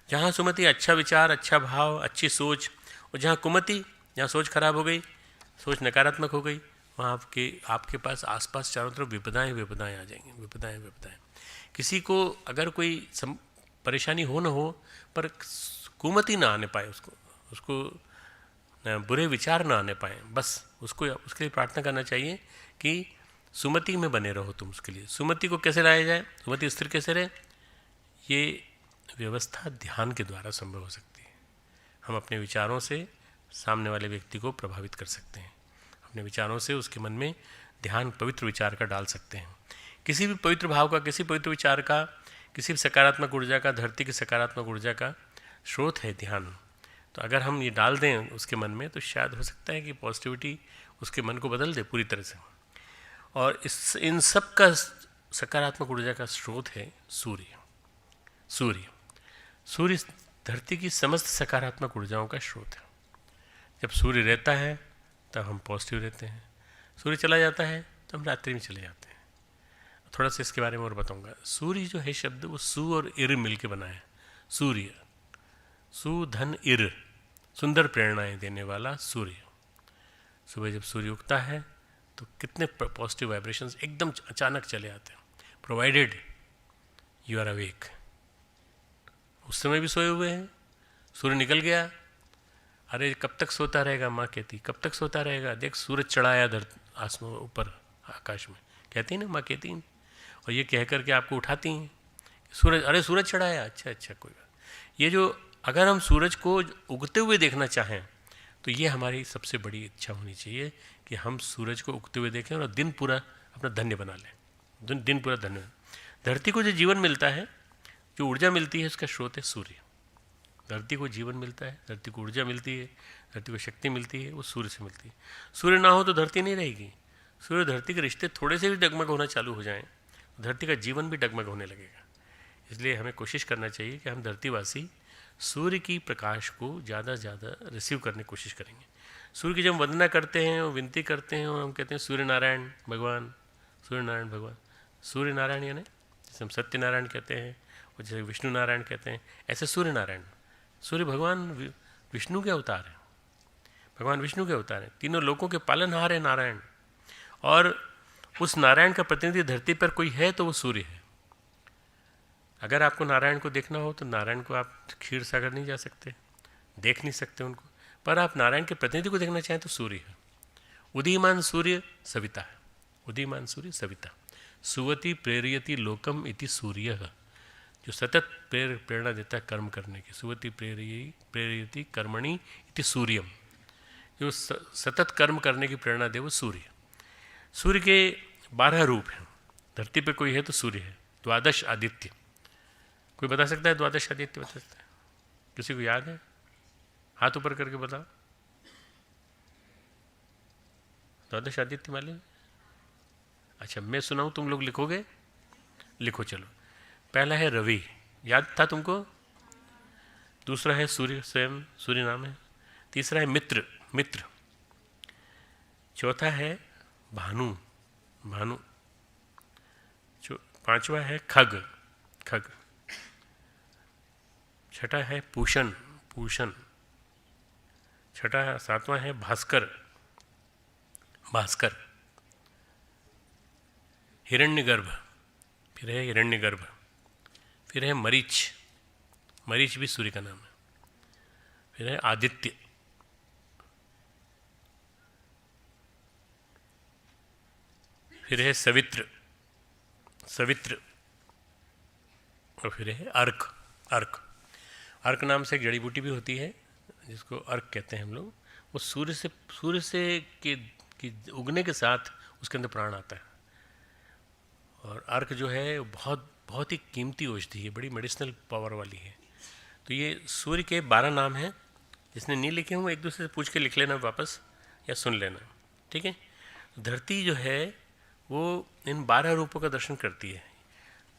जहाँ सुमति अच्छा विचार, अच्छा भाव, अच्छी सोच, और जहाँ कुमति, जहाँ सोच खराब हो गई, सोच नकारात्मक हो गई, वहाँ आपके पास आसपास चारों तरफ विपदाएं आ जाएंगी, विपदाएं। किसी को अगर कोई परेशानी हो न हो पर कुमति ना आने पाए, उसको बुरे विचार ना आने पाए, बस उसको उसके लिए प्रार्थना करना चाहिए कि सुमति में बने रहो तुम। उसके लिए सुमति को कैसे लाया जाए, सुमति स्थिर कैसे रहे? ये व्यवस्था ध्यान के द्वारा संभव हो सकती है। हम अपने विचारों से सामने वाले व्यक्ति को प्रभावित कर सकते हैं, अपने विचारों से उसके मन में ध्यान, पवित्र विचार का डाल सकते हैं। किसी भी पवित्र भाव का, किसी पवित्र विचार का, किसी भी सकारात्मक ऊर्जा का, धरती की सकारात्मक ऊर्जा का स्रोत है ध्यान। तो अगर हम ये डाल दें उसके मन में तो शायद हो सकता है कि पॉजिटिविटी उसके मन को बदल दे पूरी तरह से। और इन सब का सकारात्मक ऊर्जा का स्रोत है सूर्य धरती की समस्त सकारात्मक ऊर्जाओं का स्रोत है। जब सूर्य रहता है तब हम पॉजिटिव रहते हैं, सूर्य चला जाता है तो हम रात्रि में चले जाते हैं। थोड़ा सा इसके बारे में और बताऊंगा। सूर्य जो है शब्द वो सु और इर मिल के बना है। सूर्य, सु धन इर, सुंदर प्रेरणाएं देने वाला सूर्य। सुबह जब सूर्य उगता है तो कितने पॉजिटिव वाइब्रेशंस एकदम अचानक चले आते हैं, प्रोवाइडेड यू आर अवेक। उस समय भी सोए हुए हैं, सूर्य निकल गया, अरे कब तक सोता रहेगा, माँ कहती कब तक सोता रहेगा, देख सूरज चढ़ाया आसमान ऊपर आकाश में, कहती ना माँ कहती हैं। और ये कह करके आपको उठाती हैं, सूरज, अरे सूरज चढ़ाया, अच्छा अच्छा कोई बात। ये जो अगर हम सूरज को उगते हुए देखना चाहें तो ये हमारी सबसे बड़ी इच्छा होनी चाहिए कि हम सूरज को उगते हुए देखें और दिन पूरा अपना धन्य बना लें, दिन पूरा धन्य। धरती को जो जीवन मिलता है, जो ऊर्जा मिलती है, उसका स्रोत है सूर्य। धरती को जीवन मिलता है, धरती को ऊर्जा मिलती है, धरती को शक्ति मिलती है, वो सूर्य से मिलती है। सूर्य ना हो तो धरती नहीं रहेगी। सूर्य धरती के रिश्ते थोड़े से भी डगमग होना चालू हो जाएं, धरती का जीवन भी डगमग होने लगेगा। इसलिए हमें कोशिश करना चाहिए कि हम धरतीवासी सूर्य की प्रकाश को ज़्यादा से ज़्यादा रिसीव करने की कोशिश करेंगे। सूर्य की जब वंदना करते हैं और विनती करते हैं और हम कहते हैं सूर्य नारायण भगवान, सूर्य नारायण भगवान, सूर्य नारायण यानी जैसे हम सत्यनारायण कहते हैं और जैसे विष्णु नारायण कहते हैं, ऐसे सूर्य नारायण। सूर्य भगवान विष्णु के अवतार हैं, भगवान विष्णु के अवतार हैं, तीनों लोकों के पालनहार है नारायण। और उस नारायण का प्रतिनिधि धरती पर कोई है तो वो सूर्य है। अगर आपको नारायण को देखना हो तो नारायण को आप क्षीर सागर नहीं जा सकते, देख नहीं सकते उनको, पर आप नारायण के प्रतिनिधि को देखना चाहें तो सूर्य है। उदीयमान सूर्य सविता है, उदीयमान सूर्य सविता। सुवति प्रेरयति लोकम इति सूर्य, जो सतत प्रेरणा देता है कर्म करने की। सुवति प्रेरयति कर्मणि इति सूर्यम, जो सतत कर्म करने की प्रेरणा दे वो सूर्य। सूर्य के 12 रूप हैं। धरती पे कोई है तो सूर्य है। द्वादश आदित्य, कोई बता सकता है द्वादश आदित्य बता सकता है? किसी को याद है? हाथ ऊपर करके बताओ। द्वादश आदित्य मालूम? अच्छा मैं सुनाऊं, तुम लोग लिखोगे? लिखो चलो। पहला है रवि, याद था तुमको? दूसरा है सूर्य, स्वयं सूर्य नाम है। तीसरा है मित्र, मित्र। चौथा है भानु, भानु। पांचवा है खग, खग। छठा है पूषण, पूषण। छठा सातवां है भास्कर, भास्कर। हिरण्यगर्भ, फिर है हिरण्यगर्भ। फिर है मरीच, मरीच भी सूर्य का नाम है। फिर है आदित्य। फिर है सवित्र, सवित्र। और फिर है अर्क, अर्क। अर्क नाम से एक जड़ी बूटी भी होती है जिसको अर्क कहते हैं हम लोग। वो सूर्य से कि उगने के साथ उसके अंदर प्राण आता है। और अर्क जो है बहुत बहुत ही कीमती औषधि है, बड़ी मेडिसिनल पावर वाली है। तो ये सूर्य के 12 नाम हैं। जिसने नहीं लिखे हों एक दूसरे से पूछ के लिख लेना वापस या सुन लेना, ठीक है। धरती जो है वो इन 12 रूपों का दर्शन करती है,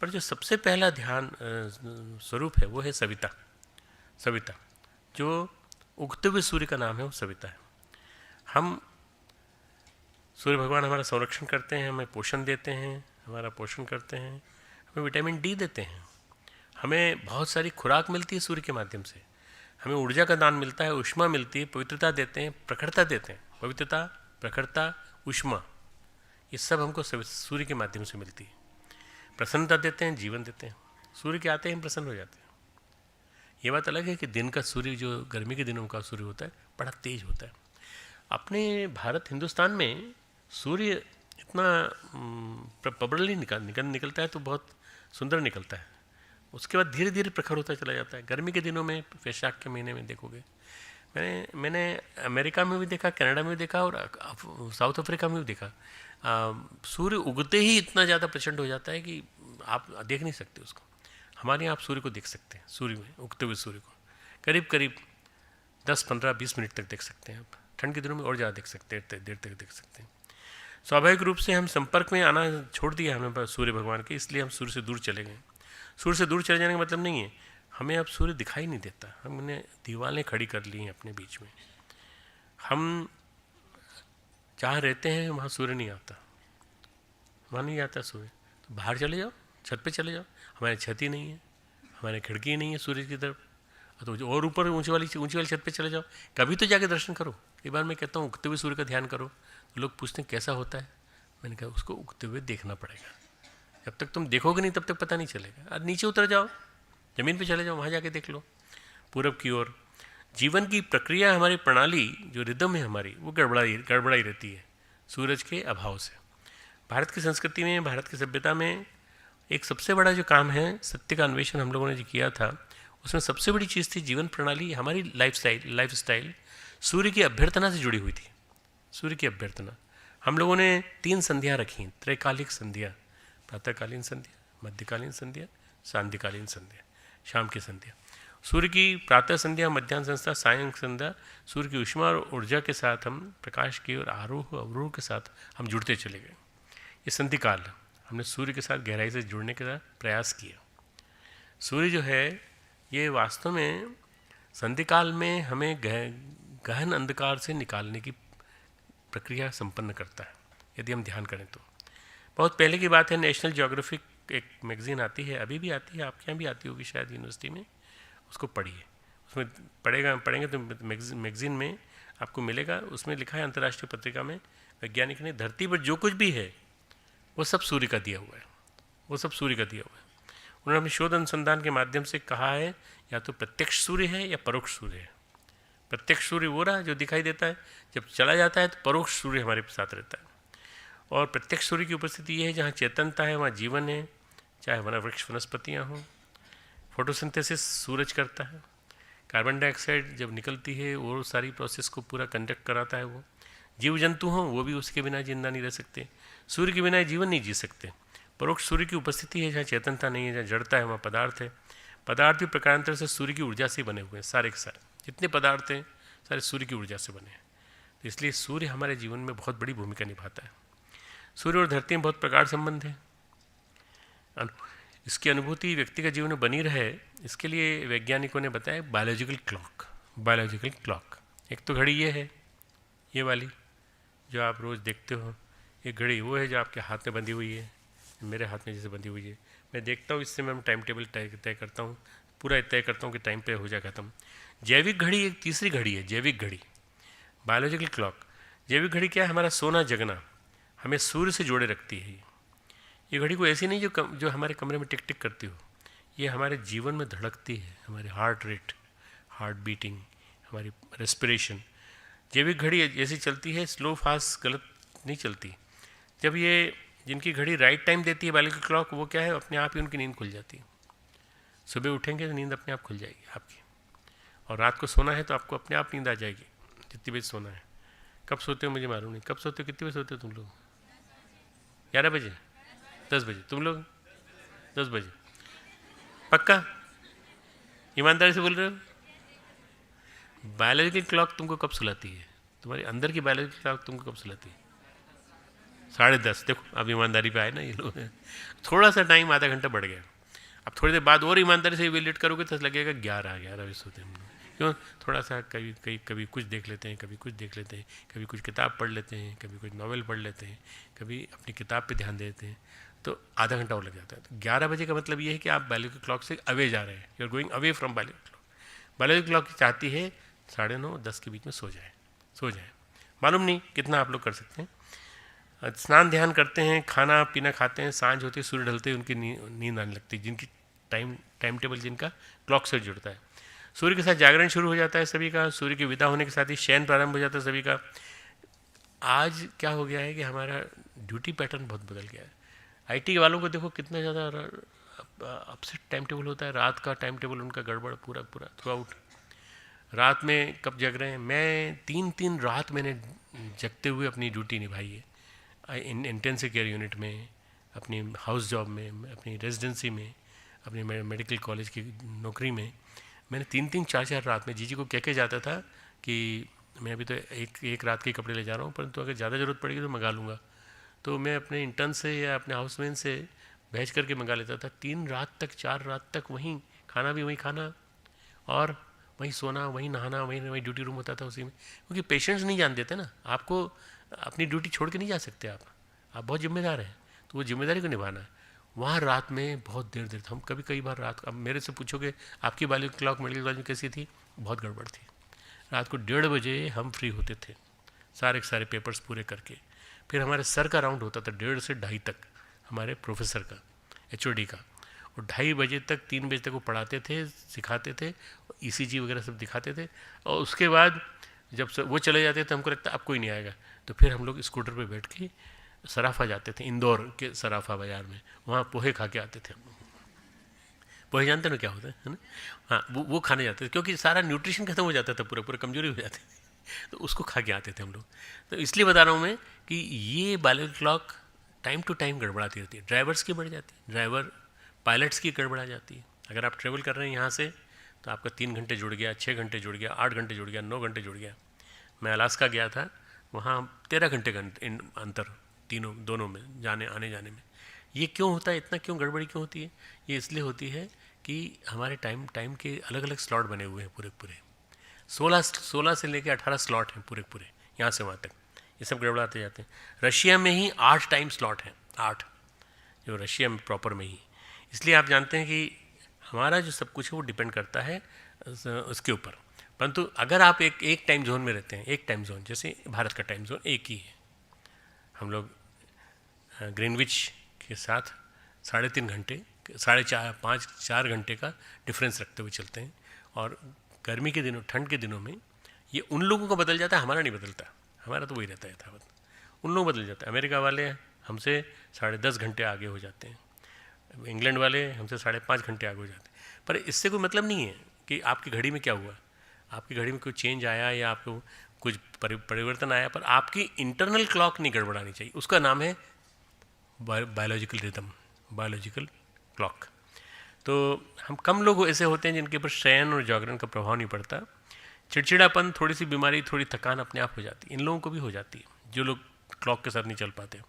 पर जो सबसे पहला ध्यान स्वरूप है वो है सविता, सविता। जो उगते हुए सूर्य का नाम है वो सविता है। हम सूर्य भगवान हमारा संरक्षण करते हैं, हमें पोषण देते हैं, हमारा पोषण करते हैं, हमें विटामिन डी देते हैं, हमें बहुत सारी खुराक मिलती है सूर्य के माध्यम से, हमें ऊर्जा का दान मिलता है, ऊष्मा मिलती है, पवित्रता देते हैं, प्रखरता देते हैं। पवित्रता, प्रखरता, ऊष्मा, ये सब हमको सूर्य के माध्यम से मिलती है। प्रसन्नता देते हैं, जीवन देते हैं। सूर्य के आते ही हम प्रसन्न हो जाते हैं। ये बात अलग है कि दिन का सूर्य जो गर्मी के दिनों का सूर्य होता है बड़ा तेज होता है। अपने भारत हिंदुस्तान में सूर्य इतना प्रबलली निकलता है तो बहुत सुंदर निकलता है। उसके बाद धीरे धीरे प्रखर होता चला जाता है। गर्मी के दिनों में वैशाख के महीने में देखोगे, मैंने अमेरिका में भी देखा, कनाडा में भी देखा और साउथ अफ्रीका में भी देखा, सूर्य उगते ही इतना ज़्यादा प्रचंड हो जाता है कि आप देख नहीं सकते उसको। हमारे यहाँ आप सूर्य को देख सकते हैं, सूर्य में उगते हुए सूर्य को करीब करीब 10, 15, 20 मिनट तक देख सकते हैं आप। ठंड के दिनों में और ज़्यादा देख सकते हैं, देर तक देख सकते हैं। स्वाभाविक रूप से हम संपर्क में आना छोड़ दिया हमने सूर्य भगवान के, इसलिए हम सूर्य से दूर चले गए। सूर्य से दूर चले जाने का मतलब नहीं है हमें अब सूर्य दिखाई नहीं देता। हमने दीवारें खड़ी कर ली हैं अपने बीच में। हम जहाँ रहते हैं वहाँ सूर्य नहीं आता। वहाँ नहीं आता सूर्य, तो बाहर चले जाओ, छत पे चले जाओ, हमारी छत ही नहीं है, हमारी खिड़की ही नहीं है सूर्य की तरफ, तो और ऊपर ऊंची वाली छत पे चले जाओ, कभी तो जाके दर्शन करो। एक बार मैं कहता हूँ उगते हुए सूर्य का ध्यान करो, तो लोग पूछते हैं कैसा होता है, मैंने कहा उसको उगते हुए देखना पड़ेगा, जब तक तुम देखोगे नहीं तब तक पता नहीं चलेगा। और नीचे उतर जाओ, ज़मीन पे चले जाओ, वहाँ जाके देख लो पूरब की ओर। जीवन की प्रक्रिया, हमारी प्रणाली जो रिदम है हमारी, वो गड़बड़ाई रहती है सूरज के अभाव से। भारत की संस्कृति में, भारत की सभ्यता में एक सबसे बड़ा जो काम है सत्य का अन्वेषण हम लोगों ने जो किया था, उसमें सबसे बड़ी चीज़ थी जीवन प्रणाली, हमारी लाइफस्टाइल सूर्य की अभ्यर्थना से जुड़ी हुई थी। सूर्य की अभ्यर्थना, हम लोगों ने 3 संध्या रखी, त्रैकालिक संध्या, प्रातःकालीन संध्या, मध्यकालीन संध्या, सांध्यकालीन संध्या, शाम की संध्या। सूर्य की प्रातः संध्या, मध्याह्न संध्या, सायं संध्या, सूर्य की ऊष्मा और ऊर्जा के साथ हम प्रकाश की और आरोह अवरोह के साथ हम जुड़ते चले गए। ये संधि काल हमने सूर्य के साथ गहराई से जुड़ने का प्रयास किया। सूर्य जो है ये वास्तव में संधि काल में हमें गहन अंधकार से निकालने की प्रक्रिया संपन्न करता है, यदि हम ध्यान करें तो। बहुत पहले की बात है, नेशनल ज्योग्राफिक एक मैगजीन आती है, अभी भी आती है, आपके यहाँ भी आती होगी शायद यूनिवर्सिटी में, उसको पढ़िए। उसमें पढ़ेंगे तो मैगजीन में आपको मिलेगा, उसमें लिखा है अंतर्राष्ट्रीय पत्रिका में, वैज्ञानिक ने धरती पर जो कुछ भी है वो सब सूर्य का दिया हुआ है, वो सब सूर्य का दिया हुआ है। उन्होंने अपने शोध अनुसंधान के माध्यम से कहा है या तो प्रत्यक्ष सूर्य है या परोक्ष सूर्य है। प्रत्यक्ष सूर्य वो रहा जो दिखाई देता है, जब चला जाता है तो परोक्ष सूर्य हमारे साथ रहता है। और प्रत्यक्ष सूर्य की उपस्थिति ये है जहाँ चेतनता है वहाँ जीवन है, चाहे वृक्ष वनस्पतियाँ हों। फोटोसिंथेसिस सूरज करता है, कार्बन डाइऑक्साइड जब निकलती है वो सारी प्रोसेस को पूरा कंडक्ट कराता है। वो जीव जंतु हों वो भी उसके बिना जिंदा नहीं रह सकते, सूर्य के बिना जीवन नहीं जी सकते। परोक्ष सूर्य की उपस्थिति है जहाँ चेतनता नहीं है, जहाँ जड़ता है वहाँ पदार्थ है। पदार्थ भी प्रकारांतर से सूर्य की ऊर्जा से बने हुए हैं, सारे के सारे जितने पदार्थ हैं सारे सूर्य की ऊर्जा से बने हैं। तो इसलिए सूर्य हमारे जीवन में बहुत बड़ी भूमिका निभाता है। सूर्य और धरती में बहुत प्रगाढ़ संबंध है। इसकी अनुभूति व्यक्ति का जीवन में बनी रहे, इसके लिए वैज्ञानिकों ने बताया बायोलॉजिकल क्लॉक। एक तो घड़ी ये है, ये वाली जो आप रोज़ देखते हो, एक घड़ी वो है जो आपके हाथ में बंधी हुई है, मेरे हाथ में जैसे बंधी हुई है। मैं देखता हूँ, इससे मैं टाइम टेबल तय करता हूँ, पूरा तय करता हूँ कि टाइम पे हो जाए ख़त्म। जैविक घड़ी एक तीसरी घड़ी है, जैविक घड़ी, बायोलॉजिकल क्लॉक। जैविक घड़ी क्या है? हमारा सोना जगना, हमें सूर्य से जोड़े रखती है। ये घड़ी को ऐसी नहीं जो हमारे कमरे में टिक टिक करती हो, ये हमारे जीवन में धड़कती है, हमारे हार्ट रेट, हार्ट बीटिंग, हमारी रेस्पिरेशन। जैविक घड़ी ऐसी चलती है, स्लो फास्ट गलत नहीं चलती। जब ये जिनकी घड़ी राइट टाइम देती है बायोलॉजिकल क्लॉक, वो क्या है, अपने आप ही उनकी नींद खुल जाती है। सुबह उठेंगे तो नींद अपने आप खुल जाएगी आपकी, और रात को सोना है तो आपको अपने आप नींद आ जाएगी जितनी बजे सोना है। कब सोते हो मुझे मालूम नहीं, कब सोते हो, कितने बजे सोते हो तुम लोग? 11 बजे, 10 बजे? तुम लोग 10 बजे? पक्का ईमानदारी से बोल रहे हो? बायोलॉजिकल क्लॉक तुमको कब सुलाती है? तुम्हारे अंदर की बायोलॉजिकल क्लॉक तुमको कब सुलाती है? 10:30। देखो अब ईमानदारी पे आए ना ये लोग, थोड़ा सा टाइम आधा घंटा बढ़ गया। अब थोड़ी देर बाद और ईमानदारी से इवैल्यूएट करोगे तो लगेगा 11 बजे सोते हैं हम लोग। क्यों? थोड़ा सा कभी कुछ देख लेते हैं, कभी कुछ देख लेते हैं, कभी कुछ किताब पढ़ लेते हैं, कभी कुछ नॉवेल पढ़ लेते हैं, कभी अपनी किताब पे ध्यान देते हैं, तो आधा घंटा और लग जाता है। तो 11 बजे का मतलब ये है कि आप बायोलॉजिकल क्लॉक से अवे जा रहे हैं, you are going away from biological clock. Biological clock चाहती है 9:30 10 के बीच में सो जाए। मालूम नहीं कितना आप लोग कर सकते हैं। स्नान ध्यान करते हैं, खाना पीना खाते हैं, सांझ होती है, सूर्य ढलते हैं, उनकी नींद आने लगती है, जिनकी टाइम टेबल जिनका क्लॉक से जुड़ता है। सूर्य के साथ जागरण शुरू हो जाता है सभी का, सूर्य के विदा होने के साथ ही शयन प्रारंभ हो जाता है सभी का। आज क्या हो गया है कि हमारा ड्यूटी पैटर्न बहुत बदल गया है। IT वालों को देखो कितना ज़्यादा अपसेट टाइम टेबल होता है, रात का टाइम टेबल उनका गड़बड़ पूरा थ्रू आउट। रात में कब जग रहे हैं? मैं 3 रात मैंने जगते हुए अपनी ड्यूटी निभाई है, इंटेंसिव केयर यूनिट में, अपनी हाउस जॉब में, अपनी रेजिडेंसी में, अपनी मेडिकल कॉलेज की नौकरी में। मैंने 3 4 रात में जीजी को कह के जाता था कि मैं अभी तो एक रात के कपड़े ले जा रहा हूँ, परंतु अगर ज़्यादा ज़रूरत पड़ेगी तो मंगा लूँगा। तो मैं अपने इंटर्न से या अपने हाउसमैन से भेज करके मंगा लेता था। 3 रात तक 4 रात तक वहीं खाना भी वहीं खाना, और वहीं सोना, वहीं नहाना, वहीं ड्यूटी रूम होता था उसी में। क्योंकि पेशेंट्स नहीं जान देते ना, आपको अपनी ड्यूटी छोड़ के नहीं जा सकते आप बहुत जिम्मेदार हैं। तो तो वो जिम्मेदारी को निभाना है। वहाँ रात में बहुत देर देर हम कई बार रात, अब मेरे से पूछोगे आपकी बायोलॉजिकल क्लॉक मेडिकल कॉलेज में कैसी थी, बहुत गड़बड़ थी। रात को 1:30 बजे हम फ्री होते थे सारे पेपर्स पूरे करके। फिर हमारे सर का राउंड होता था 1:30 से 2:30 तक, हमारे प्रोफेसर का, HOD का, और 2:30 बजे तक 3 बजे तक वो पढ़ाते थे, सिखाते थे, ECG वगैरह सब दिखाते थे। और उसके बाद जब वो चले जाते थे हमको लगता अब कोई नहीं आएगा, तो फिर हम लोग स्कूटर पे बैठ के सराफा जाते थे, इंदौर के सराफा बाज़ार में, वहाँ पोहे खा के आते थे हम लोग। पोहे जानते ना क्या होता है ना? हाँ, वो खाने जाते थे, क्योंकि सारा न्यूट्रिशन खत्म हो जाता था, पूरा कमजोरी हो जाती थी, तो उसको खा के आते थे हम लोग। तो इसलिए बता रहा हूँ मैं कि ये biological clock time to time गड़बड़ाती रहती है। ड्राइवर्स की बढ़ जाती है, ड्राइवर पायलट्स की गड़बड़ा जाती है। अगर आप ट्रेवल कर रहे हैं यहाँ से, तो आपका 3 घंटे जुड़ गया, 6 घंटे जुड़ गया, 8 घंटे जुड़ गया, 9 घंटे जुड़ गया। मैं अलास्का गया था, वहाँ 13 घंटे का अंतर दोनों में, आने जाने में। ये क्यों होता है, इतना क्यों गड़बड़ी क्यों होती है? ये इसलिए होती है कि हमारे टाइम के अलग अलग स्लॉट बने हुए हैं पूरे 16 से लेकर 18 स्लॉट हैं पूरे यहाँ से वहाँ तक। ये सब गड़बड़ाते जाते हैं। रशिया में ही 8 टाइम स्लॉट हैं, 8, जो रशिया में प्रॉपर में ही। इसलिए आप जानते हैं कि हमारा जो सब कुछ है वो डिपेंड करता है उसके ऊपर। परंतु अगर आप एक टाइम जोन में रहते हैं, एक टाइम जोन, जैसे भारत का टाइम जोन एक ही है, हम लोग ग्रीनविच के साथ 3.5 घंटे, 4 घंटे का डिफरेंस रखते हुए चलते हैं। और गर्मी के दिनों, ठंड के दिनों में ये उन लोगों का बदल जाता है, हमारा नहीं बदलता, हमारा तो वही रहता है यथावत। उन लोगों बदल जाता है। अमेरिका वाले हमसे 10.5 घंटे आगे हो जाते हैं, इंग्लैंड वाले हमसे 5.5 घंटे आगे हो जाते हैं। पर इससे कोई मतलब नहीं है कि आपकी घड़ी में क्या हुआ, आपकी घड़ी में कोई चेंज आया या आपको कुछ परिवर्तन आया, पर आपकी इंटरनल क्लॉक नहीं गड़बड़ानी चाहिए। उसका नाम है बायोलॉजिकल रिदम, बायोलॉजिकल क्लॉक। तो हम कम लोग ऐसे होते हैं जिनके ऊपर शयन और जागरण का प्रभाव नहीं पड़ता। चिड़चिड़ापन, थोड़ी सी बीमारी, थोड़ी थकान अपने आप हो जाती है। इन लोगों को भी हो जाती है जो लोग क्लॉक के साथ नहीं चल पाते।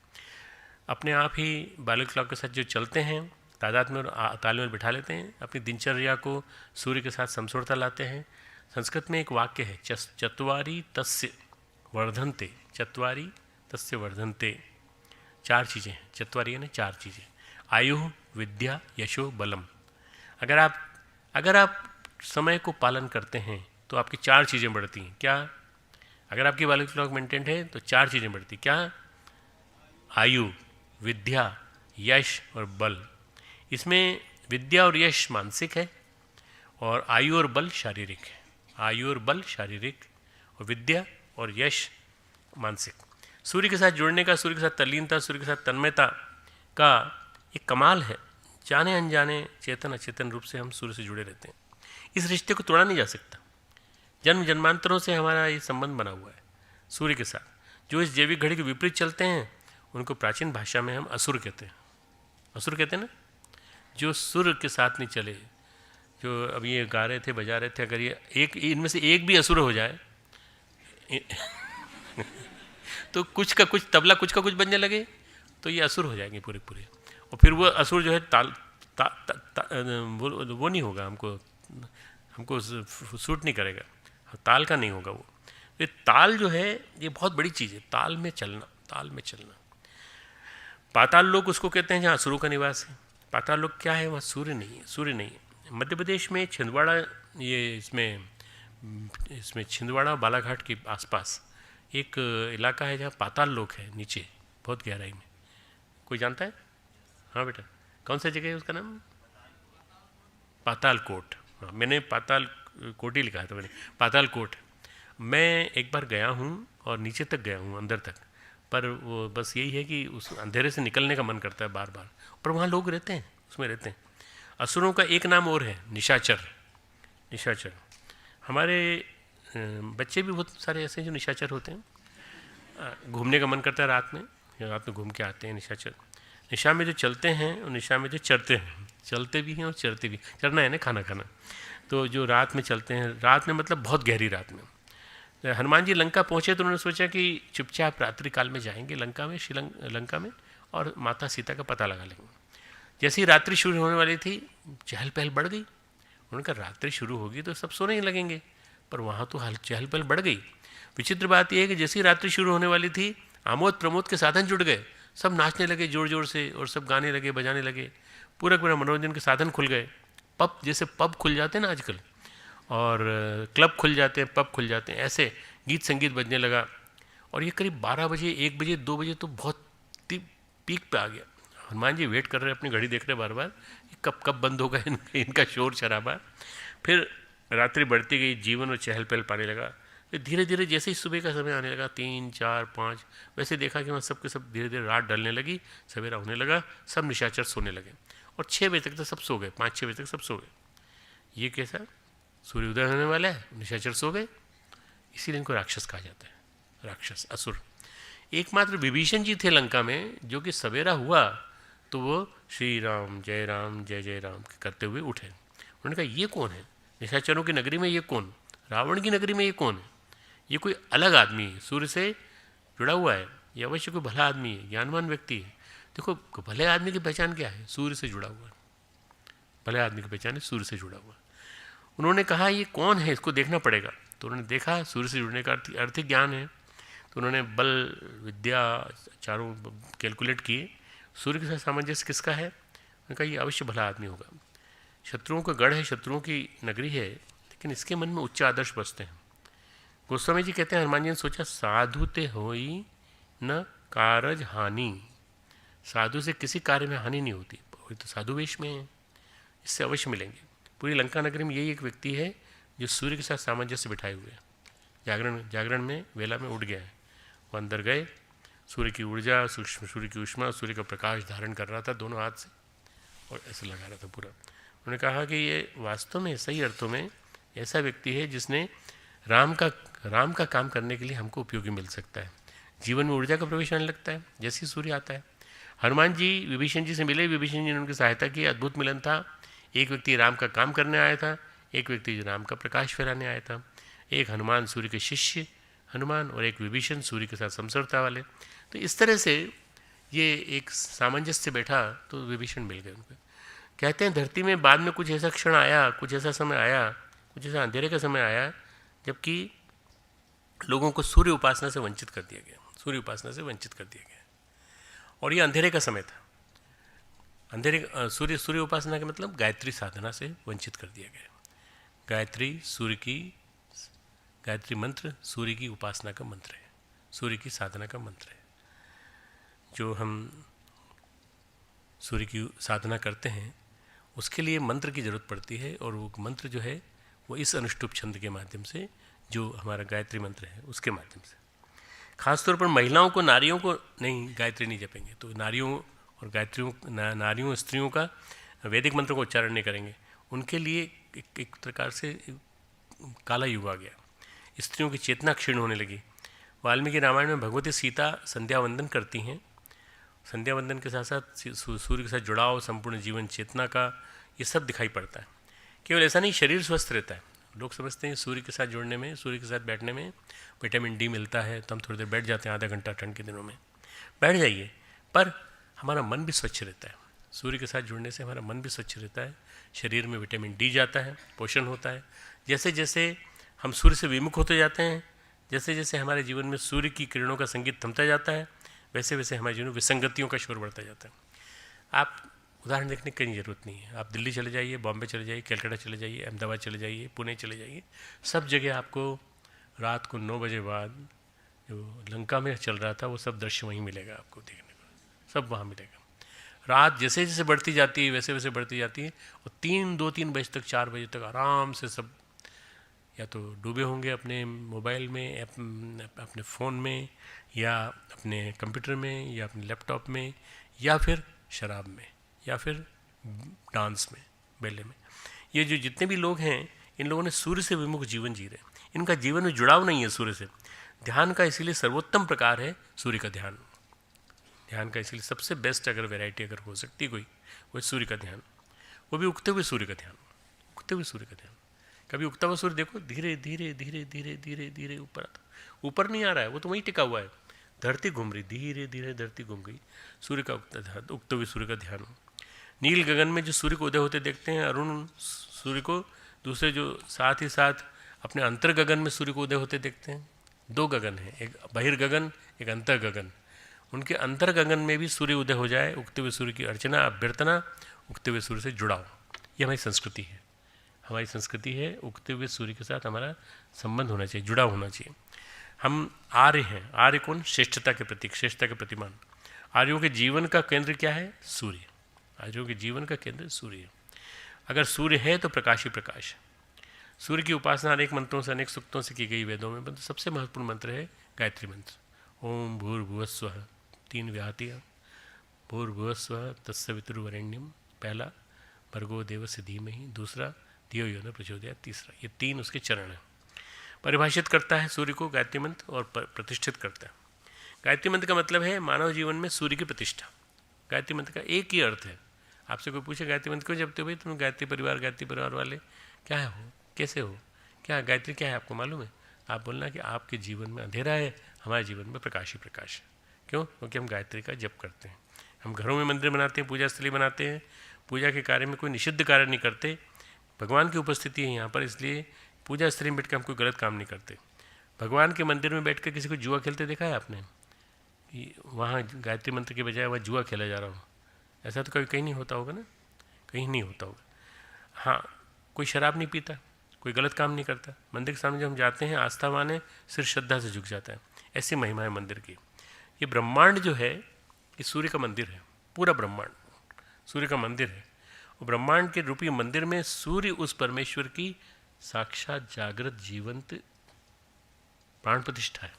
अपने आप ही बायोलॉजिकल क्लॉक के साथ जो चलते हैं, तादाद में और तालमेल में बिठा लेते हैं, अपनी दिनचर्या को सूर्य के साथ समसोरता लाते हैं। संस्कृत में एक वाक्य है, चत्वारि तस्य वर्धन्ते, चत्वारि तस्य वर्धन्ते। 4 चीज़ें हैं, चत्वारि यानी 4 चीज़ें, आयु, विद्या, यशो, बलम। अगर आप समय को पालन करते हैं तो आपकी 4 चीज़ें बढ़ती हैं। क्या? अगर आपकी बायोलॉजिकल क्लॉक मेंटेन है तो 4 चीज़ें बढ़ती। क्या? आयु, विद्या, यश और बल। इसमें विद्या और यश मानसिक है और आयु और बल शारीरिक है। आयु और बल शारीरिक और विद्या और यश मानसिक। सूर्य के साथ जुड़ने का, सूर्य के साथ तल्लीनता, सूर्य के साथ तन्मयता का एक कमाल है। जाने अनजाने, चेतन अचेतन रूप से हम सूर्य से जुड़े रहते हैं। इस रिश्ते को तोड़ा नहीं जा सकता। जन्म जन्मांतरों से हमारा ये संबंध बना हुआ है सूर्य के साथ। जो इस जैविक घड़ी के विपरीत चलते हैं उनको प्राचीन भाषा में हम असुर कहते हैं। असुर कहते हैं ना, जो सूर्य के साथ नहीं चले। जो अभी ये गा रहे थे, बजा रहे थे, अगर ये इनमें से एक भी असुर हो जाए तो कुछ का कुछ तबला कुछ का कुछ बनने लगे तो ये असुर हो जाएंगे पूरे। और फिर वो असुर जो है वो नहीं होगा, हमको सूट नहीं करेगा, ताल का नहीं होगा वो। ये ताल जो है ये बहुत बड़ी चीज़ है, ताल में चलना। पाताल लोक उसको कहते हैं जहाँ असुरों का निवास है। पाताल लोक क्या है? वहाँ सूर्य नहीं है। मध्य प्रदेश में छिंदवाड़ा, ये इसमें छिंदवाड़ा बालाघाट के आसपास एक इलाका है जहाँ पाताल लोक है, नीचे बहुत गहराई में। कोई जानता है? हाँ बेटा, कौन सा जगह है उसका नाम? पाताल कोट। हाँ, मैंने पाताल कोट ही लिखा है, तो मैंने पाताल कोट। मैं एक बार गया हूँ और नीचे तक गया हूँ, अंदर तक, पर वो बस यही है कि उस अंधेरे से निकलने का मन करता है बार बार। पर वहाँ लोग रहते हैं, उसमें रहते हैं। असुरों का एक नाम और है, निशाचर। हमारे बच्चे भी बहुत सारे ऐसे हैं जो निशाचर होते हैं। घूमने का मन करता है रात में घूम के आते हैं निशाचर। निशा में जो चलते हैं और निशा में जो चरते हैं, चलते भी हैं और चरते भी। चरना है ना, खाना। तो जो रात में चलते हैं, रात में मतलब बहुत गहरी रात में। हनुमान जी लंका पहुँचे तो उन्होंने सोचा कि चुपचाप रात्रि काल में जाएंगे लंका में और माता सीता का पता लगा लेंगे। जैसे ही रात्रि शुरू होने वाली थी, चहल पहल बढ़ गई। उन्होंने कहा रात्रि शुरू होगी तो सब सोने ही लगेंगे, पर वहाँ तो चहल पहल बढ़ गई। विचित्र बात यह है कि जैसी रात्रि शुरू होने वाली थी, आमोद प्रमोद के साधन जुड़ गए। सब नाचने लगे ज़ोर ज़ोर से और सब गाने लगे बजाने लगे, पूरा पूरा मनोरंजन के साधन खुल गए। पब, जैसे पब खुल जाते हैं ना आजकल, और क्लब खुल जाते हैं, पब खुल जाते हैं, ऐसे गीत संगीत बजने लगा। और ये करीब 12 बजे, 1 बजे, 2 बजे तो बहुत पीक पे आ गया। हनुमान जी वेट कर रहे हैं, अपनी घड़ी देख रहे हैं बार बार, कब कब बंद होगा इनका शोर शराबा। फिर रात्रि बढ़ती गई, जीवन और चहल पहल पाने लगा। फिर धीरे धीरे जैसे ही सुबह का समय आने लगा, 3, 4, 5, वैसे देखा कि वहाँ सबके सब धीरे धीरे रात ढलने लगी, सवेरा होने लगा, सब निशाचर सोने लगे। और 6 बजे तक तो सब सो गए, 5-6 बजे तक सब सो गए। ये कैसा, सूर्य उदय होने वाला है, निशाचर सो गए, इसीलिए इनको राक्षस कहा जाता है, राक्षस, असुर। एकमात्र विभीषण जी थे लंका में, जो कि सवेरा हुआ तो वो श्री राम जय राम करते हुए उठे। उन्होंने कहा ये कौन है, निशाचरों की नगरी में ये कौन, रावण की नगरी में ये कौन है, ये कोई अलग आदमी है, सूर्य से जुड़ा हुआ है, ये अवश्य कोई भला आदमी है, ज्ञानवान व्यक्ति है। देखो भले आदमी की पहचान क्या है, सूर्य से जुड़ा हुआ। भले आदमी की पहचान है सूर्य से जुड़ा हुआ। उन्होंने कहा ये कौन है, इसको देखना पड़ेगा। तो उन्होंने देखा सूर्य से जुड़ने का अर्थ ज्ञान है। तो उन्होंने बल विद्या चारों कैलकुलेट किए, सूर्य के साथ सामंजस्य किसका है। उन्होंने कहा ये अवश्य भला आदमी होगा, शत्रुओं का गढ़ है, शत्रुओं की नगरी है, लेकिन इसके मन में उच्च आदर्श बसते हैं। गोस्वामी जी कहते हैं हनुमान जी ने सोचा साधु ते होई न कारज हानि, साधु से किसी कार्य में हानि नहीं होती, वो तो साधु वेश में है, इससे अवश्य मिलेंगे। पूरी लंका नगरी में यही एक व्यक्ति है जो सूर्य के साथ सामंजस्य बिठाए हुए है, जागरण में वेला में उठ गया है। वो अंदर गए, सूर्य की ऊर्जा, सूर्य की ऊष्मा, सूर्य का प्रकाश धारण कर रहा था दोनों हाथ से और ऐसे लगा रहा था पूरा। उन्होंने कहा कि ये वास्तव में सही अर्थों में ऐसा व्यक्ति है जिसने राम का काम करने के लिए हमको उपयोगी मिल सकता है। जीवन में ऊर्जा का प्रवेश आने लगता है जैसे ही सूर्य आता है। हनुमान जी विभीषण जी से मिले, विभीषण जी ने उनकी सहायता की, अद्भुत मिलन था। एक व्यक्ति राम का काम करने आया था, एक व्यक्ति जो राम का प्रकाश फैलाने आया था। एक हनुमान सूर्य के शिष्य हनुमान और एक विभीषण सूर्य के साथ समसरता वाले। तो इस तरह से ये एक सामंजस्य बैठा तो विभीषण मिल गए उनको। कहते हैं धरती में बाद में कुछ ऐसा क्षण आया, कुछ ऐसा समय आया, कुछ ऐसा अंधेरे का समय आया जबकि लोगों को सूर्य उपासना से वंचित कर दिया गया, सूर्य उपासना से वंचित कर दिया गया। और ये अंधेरे का समय था। अंधेरे सूर्य उपासना का मतलब गायत्री साधना से वंचित कर दिया गया। गायत्री मंत्र सूर्य की उपासना का मंत्र है, सूर्य की साधना का मंत्र है। जो हम सूर्य की साधना करते हैं उसके लिए मंत्र की जरूरत पड़ती है, और वो मंत्र जो है वो इस अनुष्टुप छंद के माध्यम से, जो हमारा गायत्री मंत्र है उसके माध्यम से। खासतौर पर महिलाओं को, नारियों को नहीं, गायत्री नहीं जपेंगे, तो नारियों और नारियों स्त्रियों का वैदिक मंत्रों का उच्चारण नहीं करेंगे। उनके लिए एक प्रकार से काला युग आ गया, स्त्रियों की चेतना क्षीण होने लगी। वाल्मीकि रामायण में भगवती सीता संध्या वंदन करती हैं, संध्या वंदन के साथ साथ सूर्य के साथ जुड़ाव, संपूर्ण जीवन चेतना का, ये सब दिखाई पड़ता है। केवल ऐसा नहीं, शरीर स्वस्थ रहता है। लोग समझते हैं सूर्य के साथ जुड़ने में, सूर्य के साथ बैठने में विटामिन डी मिलता है, तो हम थोड़ी देर बैठ जाते हैं, आधा घंटा ठंड के दिनों में बैठ जाइए, पर हमारा मन भी स्वच्छ रहता है। सूर्य के साथ जुड़ने से हमारा मन भी स्वच्छ रहता है, शरीर में विटामिन डी जाता है, पोषण होता है। जैसे जैसे हम सूर्य से विमुख होते जाते हैं, जैसे जैसे हमारे जीवन में सूर्य की किरणों का संगीत थमता जाता है, वैसे वैसे हमारे जीवन में विसंगतियों का शोर बढ़ता जाता है। आप उदाहरण देखने की कहीं ज़रूरत नहीं है, आप दिल्ली चले जाइए, बॉम्बे चले जाइए, कलकत्ता चले जाइए, अहमदाबाद चले जाइए, पुणे चले जाइए, सब जगह आपको रात को 9 बजे बाद जो लंका में चल रहा था वो सब दृश्य वहीं मिलेगा आपको देखने को, सब वहाँ मिलेगा। रात जैसे जैसे बढ़ती जाती है वैसे वैसे बढ़ती जाती है, और 2-3 बजे तक, 4 बजे तक आराम से सब या तो डूबे होंगे अपने मोबाइल में, अपने फ़ोन में, या अपने कंप्यूटर में, या अपने लैपटॉप में, या फिर शराब में, या फिर डांस में, बेले में। ये जो जितने भी लोग हैं, इन लोगों ने सूर्य से विमुख जीवन जी रहे, इनका जीवन में जुड़ाव नहीं है सूर्य से। ध्यान का इसीलिए सर्वोत्तम प्रकार है सूर्य का ध्यान। ध्यान का इसीलिए सबसे बेस्ट अगर वैरायटी अगर हो सकती है कोई, वो सूर्य का ध्यान, वो भी उगते हुए सूर्य का ध्यान, उगते हुए सूर्य का ध्यान। कभी उगता हुआ सूर्य देखो, धीरे धीरे धीरे धीरे धीरे धीरे ऊपर आता, ऊपर नहीं आ रहा है, वो तो वहीं टिका हुआ है, धरती घूम रही, धीरे धीरे धरती घूम गई। सूर्य का उगते हुए सूर्य का ध्यान। नील गगन में जो सूर्य को उदय होते देखते हैं, अरुण सूर्य को, दूसरे जो साथ ही साथ अपने अंतर गगन में सूर्य को उदय होते देखते हैं। 2 गगन हैं, एक बहिर्गगन, एक अंतर गगन। उनके अंतर गगन में भी सूर्य उदय हो जाए, उगते हुए सूर्य की अर्चना अभ्यर्थना, उगते हुए सूर्य से जुड़ाव, ये हमारी संस्कृति है। हमारी संस्कृति है उगते हुए सूर्य के साथ हमारा संबंध होना चाहिए, जुड़ाव होना चाहिए। हम आर्य हैं। आर्य कौन? श्रेष्ठता के प्रतीक, श्रेष्ठता के प्रतिमान। आर्यों के जीवन का केंद्र क्या है? सूर्य। आर्यों के जीवन का केंद्र सूर्य है। अगर सूर्य है तो प्रकाश ही प्रकाश। सूर्य की उपासना अनेक मंत्रों से, अनेक सूक्तों से की गई वेदों में, परंतु सबसे महत्वपूर्ण मंत्र है गायत्री मंत्र। ओम भूर्भुवस्वः, 3 व्याहतियाँ। भूर्भुवस्वः तत्सवितुर्वरेण्यम, पहला भर्गो देवस्य धीमहि, दूसरा धियो यो न प्रचोदयात्, तीसरा। ये 3 उसके चरण हैं। परिभाषित करता है सूर्य को गायत्री मंत्र और प्रतिष्ठित करता है। गायत्री मंत्र का मतलब है मानव जीवन में सूर्य की प्रतिष्ठा। गायत्री मंत्र का एक ही अर्थ है। आपसे कोई पूछे गायत्री मंत्र क्यों जपते हो? भाई तुम गायत्री परिवार वाले क्या है, हो कैसे हो, क्या गायत्री क्या है आपको मालूम है? आप बोलना कि आपके जीवन में अंधेरा है, हमारे जीवन में प्रकाश ही प्रकाश है। क्यों? क्योंकि हम गायत्री का जप करते हैं। हम घरों में मंदिर बनाते हैं, पूजा स्थली बनाते हैं, पूजा के कार्य में कोई निषिद्ध कार्य नहीं करते। भगवान की उपस्थिति है यहाँ पर, इसलिए पूजा स्थली में बैठ कर हम कोई गलत काम नहीं करते। भगवान के मंदिर में बैठ कर किसी को जुआ खेलते देखा है आपने? वहाँ गायत्री मंत्र के बजाय वहाँ जुआ खेला जा रहा हो, ऐसा तो कभी कहीं नहीं होता होगा ना, कहीं नहीं होता होगा। हाँ, कोई शराब नहीं पीता, कोई गलत काम नहीं करता। मंदिर के सामने जब हम जाते हैं, आस्था माने सिर श्रद्धा से झुक जाता है। ऐसी महिमा है मंदिर की। ये ब्रह्मांड जो है ये सूर्य का मंदिर है। पूरा ब्रह्मांड सूर्य का मंदिर है। और ब्रह्मांड के रूपी मंदिर में सूर्य उस परमेश्वर की साक्षात जागृत जीवंत प्राण प्रतिष्ठा है।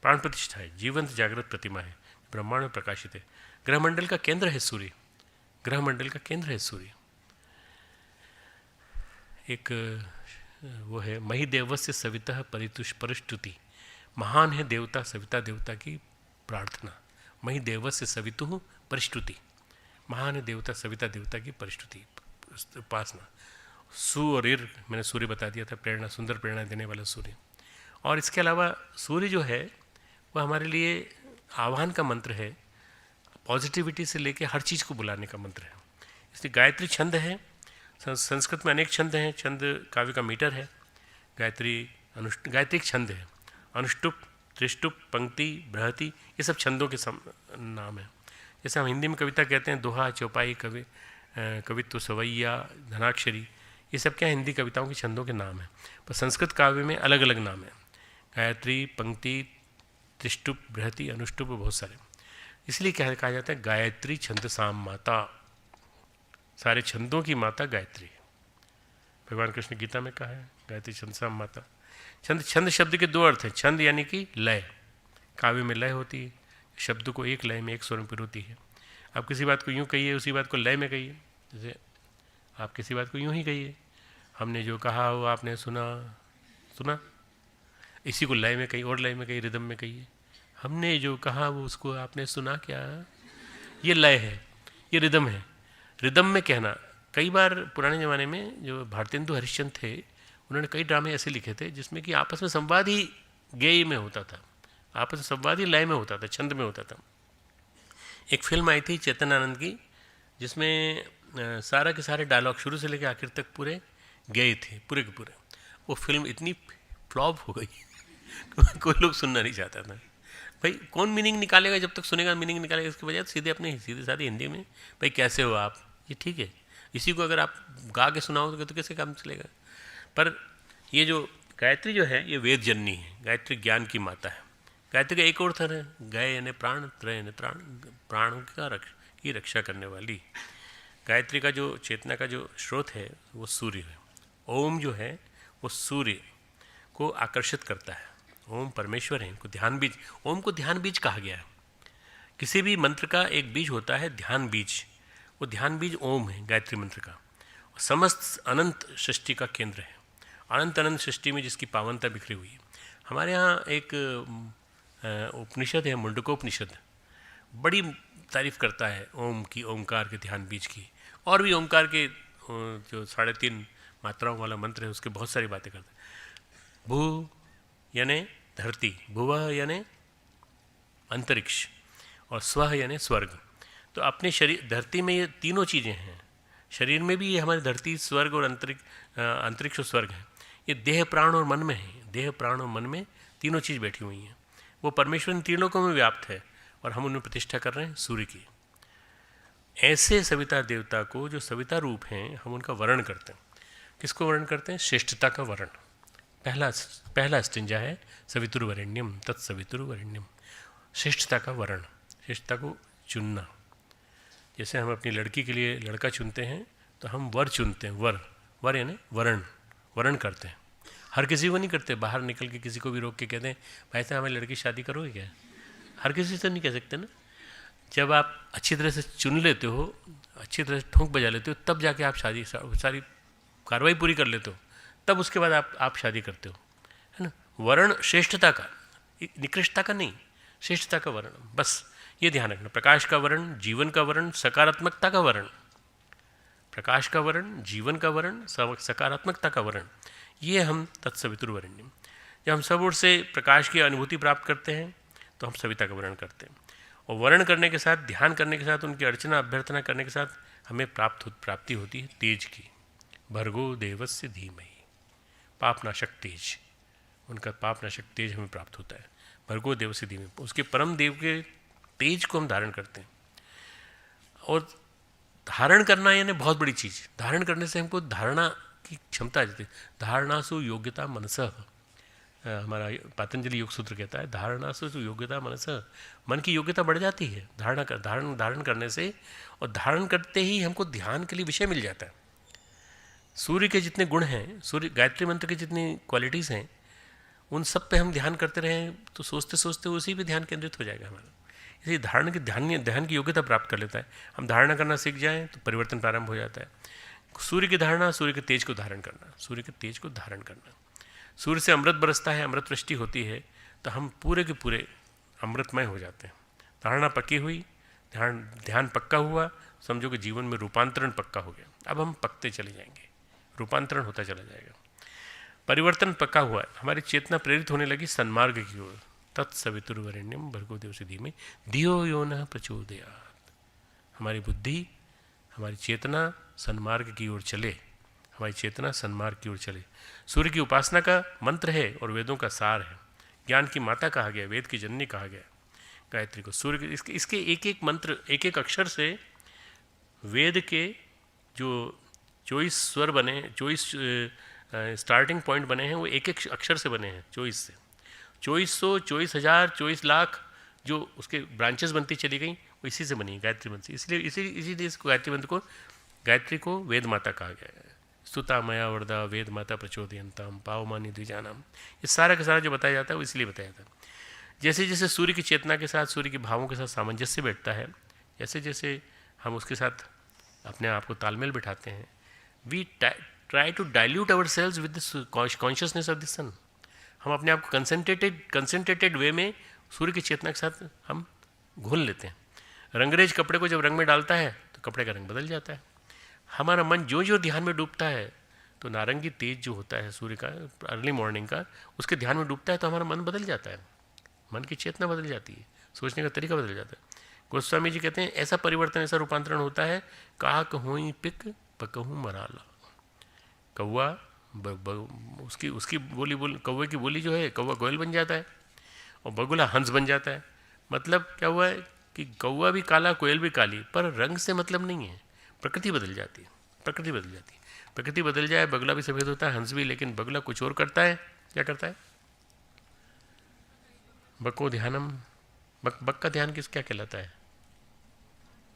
प्राण प्रतिष्ठा है, जीवंत जागृत प्रतिमा है, ब्रह्मांड में प्रकाशित है। ग्रहमंडल का केंद्र है सूर्य। ग्रहमंडल का केंद्र है सूर्य। एक वो है, मही देवस्य सविता परिष्टुति। महान है देवता, सविता देवता की प्रार्थना। मही देवस्य सवितु परिष्टुति, महान है देवता, सविता देवता की परिष्टुति, उपासना। सु और इर, मैंने सूर्य बता दिया था, प्रेरणा, सुंदर प्रेरणा देने वाला सूर्य। और इसके अलावा सूर्य जो है वह हमारे लिए आह्वान का मंत्र है, पॉजिटिविटी से लेके हर चीज़ को बुलाने का मंत्र है। इसलिए गायत्री छंद है। संस्कृत में अनेक छंद हैं। छंद काव्य का मीटर है। गायत्री गायत्री एक छंद है। अनुष्टुप, त्रिष्टुप, पंक्ति, बृहति, ये सब छंदों के नाम है। जैसे हम हिंदी में कविता कहते हैं, दोहा, चौपाई, कवित्व, सवैया, धनाक्षरी, ये सब क्या हिंदी कविताओं के छंदों के नाम हैं। पर संस्कृत काव्य में अलग अलग नाम है। गायत्री, पंक्ति, त्रिष्टुप, बृहति, अनुष्टुप, बहुत सारे। इसलिए क्या कहा जाता है, गायत्री छंद साम माता। सारे छंदों की माता गायत्री है। भगवान कृष्ण गीता में कहा है गायत्री छंद साम माता। छंद शब्द के 2 अर्थ हैं। छंद यानी कि लय, काव्य में लय होती है। शब्द को एक लय में, एक स्वर में पिरोती है। आप किसी बात को यूँ कहिए, उसी बात को लय में कहिए। जैसे आप किसी बात को यूँ ही कहिए, हमने जो कहा वो आपने सुना, इसी को लय में कही, और लय में कही, रिदम में कहिए। हमने जो कहा वो उसको आपने सुना क्या, ये लय है, ये रिदम है। रिदम में कहना, कई बार पुराने ज़माने में जो भारतेंदु हरिश्चंद्र थे, उन्होंने कई ड्रामे ऐसे लिखे थे जिसमें कि आपस में संवाद ही गेय में होता था, आपस में संवाद ही लय में होता था, छंद में होता था। एक फिल्म आई थी चेतन आनंद की, जिसमें सारा के सारे डायलॉग शुरू से लेकर आखिर तक पूरे गेय थे, पूरे के पूरे। वो फिल्म इतनी फ्लॉप हो गई कोई लोग सुनना नहीं चाहता था। भाई कौन मीनिंग निकालेगा, जब तक सुनेगा मीनिंग निकालेगा। इसके बजाय सीधे अपने सीधे साधे हिंदी में, भाई कैसे हो आप, ये ठीक है। इसी को अगर आप गा के सुनाओगे तो कैसे काम चलेगा। पर ये जो गायत्री जो है ये वेद जननी है। गायत्री ज्ञान की माता है। गायत्री का एक और अर्थ है, गय यानी प्राण, त्रय यानी प्राण, प्राणों की रक्षा करने वाली। गायत्री का जो चेतना का जो स्रोत है वो सूर्य है। ओम जो है वो सूर्य को आकर्षित करता है। ओम परमेश्वर है, इनको ध्यान बीज, ओम को ध्यान बीज कहा गया है। किसी भी मंत्र का एक बीज होता है ध्यान बीज, वो ध्यान बीज ओम है गायत्री मंत्र का। समस्त अनंत सृष्टि का केंद्र है। अनंत सृष्टि में जिसकी पावनता बिखरी हुई है। हमारे यहाँ एक उपनिषद है, मुंडकोपनिषद, बड़ी तारीफ करता है ओम की, ओमकार के ध्यान बीज की। और भी ओमकार के जो 3.5 मात्राओं वाला मंत्र है उसके बहुत सारी बातें करता है। भू यानी धरती, भुवः यानी अंतरिक्ष, और स्वः यानी स्वर्ग। तो अपने शरीर, धरती में ये तीनों चीज़ें हैं। शरीर में भी ये हमारी धरती, स्वर्ग और अंतरिक्ष और स्वर्ग है। ये देह, प्राण और मन में है। देह, प्राण और मन में तीनों चीज़ बैठी हुई हैं। वो परमेश्वर इन तीनों को में व्याप्त है। और हम उनमें प्रतिष्ठा कर रहे हैं सूर्य की। ऐसे सविता देवता को जो सविता रूप हैं, हम उनका वर्ण करते हैं। किसको वर्ण करते हैं? श्रेष्ठता का वर्ण। पहला स्टिंजा है सवितुर्वरेण्यम तत्सवितुर्वरेण्यम, श्रेष्ठता का वर्ण, श्रेष्ठता को चुनना। जैसे हम अपनी लड़की के लिए लड़का चुनते हैं तो हम वर चुनते हैं, वर यानी वर्ण करते हैं। हर किसी को नहीं करते, बाहर निकल के किसी को भी रोक के कहते हैं भाई साहब हमारी लड़की शादी करोगे क्या? हर किसी से नहीं कह सकते ना। जब आप अच्छी तरह से चुन लेते हो, अच्छी तरह से ठोंक बजा लेते हो, तब जाके आप शादी सारी कार्रवाई पूरी कर लेते हो, तब उसके बाद आप शादी करते हो, है ना। वर्ण श्रेष्ठता का, निकृष्टता का नहीं, श्रेष्ठता का वर्ण, बस ये ध्यान रखना। प्रकाश का वर्ण, जीवन का वर्ण, सकारात्मकता का वर्ण। प्रकाश का वर्ण, जीवन का वर्ण, सकारात्मकता का वर्ण, ये हम तत्सवितुर्वरेण्यम। जब हम सब ओर से प्रकाश की अनुभूति प्राप्त करते हैं तो हम सविता का वर्ण करते हैं। और वर्ण करने के साथ, ध्यान करने के साथ, उनकी अर्चना अभ्यर्थना करने के साथ हमें प्राप्ति होती है तेज की। भर्गो देवस्य धीमहि, पापनाशक तेज, उनका पापनाशक तेज हमें प्राप्त होता है। भर्गो देवस्य धीमहि, उसके परम देव के तेज को हम धारण करते हैं। और धारण करना यानी बहुत बड़ी चीज़। धारण करने से हमको धारणा की क्षमता आ जाती है। धारणासु योग्यता मनसः, हमारा पतंजलि योग सूत्र कहता है धारणासु योग्यता मनसः, मन की योग्यता बढ़ जाती है धारण करने से। और धारण करते ही हमको ध्यान के लिए विषय मिल जाता है। सूर्य के जितने गुण हैं, सूर्य गायत्री मंत्र की जितनी क्वालिटीज़ हैं, उन सब पे हम ध्यान करते रहें तो सोचते सोचते उसी पे ध्यान केंद्रित हो जाएगा हमारा। इसलिए ध्यान की योग्यता प्राप्त कर लेता है। हम धारणा करना सीख जाएं तो परिवर्तन प्रारंभ हो जाता है। सूर्य की धारणा, सूर्य के तेज को धारण करना, सूर्य के तेज को धारण करना। सूर्य से अमृत बरसता है, अमृत वृष्टि होती है, तो हम पूरे के पूरे अमृतमय हो जाते हैं। धारणा पक्की हुई, ध्यान पक्का हुआ, समझो कि जीवन में रूपांतरण पक्का हो गया। अब हम पकते चले जाएंगे, रूपांतरण होता चला जाएगा, परिवर्तन पक्का हुआ है। हमारी चेतना प्रेरित होने लगी सन्मार्ग की ओर। तत्सवितुर्वरेण्यम भर्गो देवस्य धीमहि धियो यो नः प्रचोदयात्। हमारी बुद्धि, हमारी चेतना सन्मार्ग की ओर चले, हमारी चेतना सन्मार्ग की ओर चले। सूर्य की उपासना का मंत्र है और वेदों का सार है। ज्ञान की माता कहा गया, वेद की जननी कहा गया गायत्री को। सूर्य के इसके एक एक मंत्र, एक एक अक्षर से वेद के जो 24 स्वर बने, 24 स्टार्टिंग पॉइंट बने हैं, वो एक एक अक्षर से बने हैं। 24 से 2400, 24,000, 24 लाख जो उसके ब्रांचेस बनती चली गई, वो इसी से बनी गायत्री मंत्र। इसलिए इसीलिए इसको गायत्री को वेद माता कहा गया है। स्तुता मया वरदा वेद माता प्रचोदयंताम पावमानी द्विजानाम, ये सारा का सारा जो बताया जाता है वो इसलिए बताया जाता है। जैसे जैसे सूर्य की चेतना के साथ, सूर्य के भावों के साथ सामंजस्य बैठता है, जैसे जैसे हम उसके साथ अपने आप को तालमेल बिठाते हैं, we try to dilute our cells with this consciousness of the sun. हम अपने आप को कंसंट्रेटेड वे में सूर्य की चेतना के साथ हम घोल लेते हैं। रंगरेज कपड़े को जब रंग में डालता है तो कपड़े का रंग बदल जाता है। हमारा मन जो जो ध्यान में डूबता है, तो नारंगी तेज जो होता है सूर्य का अर्ली मॉर्निंग का, उसके ध्यान में डूबता है तो हमारा मन बदल जाता है, मन की चेतना बदल जाती है, सोचने का तरीका बदल जाता है। गोस्वामी जी कहते हैं ऐसा परिवर्तन, ऐसा रूपांतरण होता है। कहा कहूँ पिक पकहूँ मराला। कौवा उसकी बोली कौवे की बोली जो है, कौवा कोयल बन जाता है और बगुला हंस बन जाता है। मतलब क्या हुआ है कि कौवा भी काला, कोयल भी काली, पर रंग से मतलब नहीं है। प्रकृति बदल जाती है, प्रकृति बदल जाए, बगुला भी सफ़ेद होता है, हंस भी, लेकिन बगुला कुछ और करता है। क्या करता है? बको ध्यानम। बक का ध्यान क्या कहलाता है?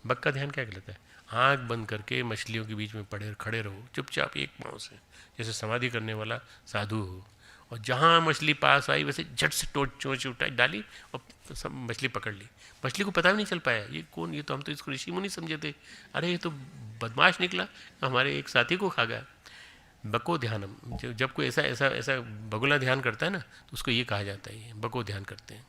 बक का ध्यान क्या कहलाता है? आँख बंद करके मछलियों के बीच में खड़े रहो चुपचाप एक पाँव से, जैसे समाधि करने वाला साधु हो, और जहाँ मछली पास आई वैसे झट से चोंच उठाई डाली और सब मछली पकड़ ली। मछली को पता भी नहीं चल पाया ये कौन, ये तो हम तो इसको ऋषि मुनि समझे थे, अरे ये तो बदमाश निकला, हमारे एक साथी को खा गया। बको ध्यानम। जब कोई ऐसा बगुला ध्यान करता है ना, तो उसको ये कहा जाता है, ये बको ध्यान करते हैं।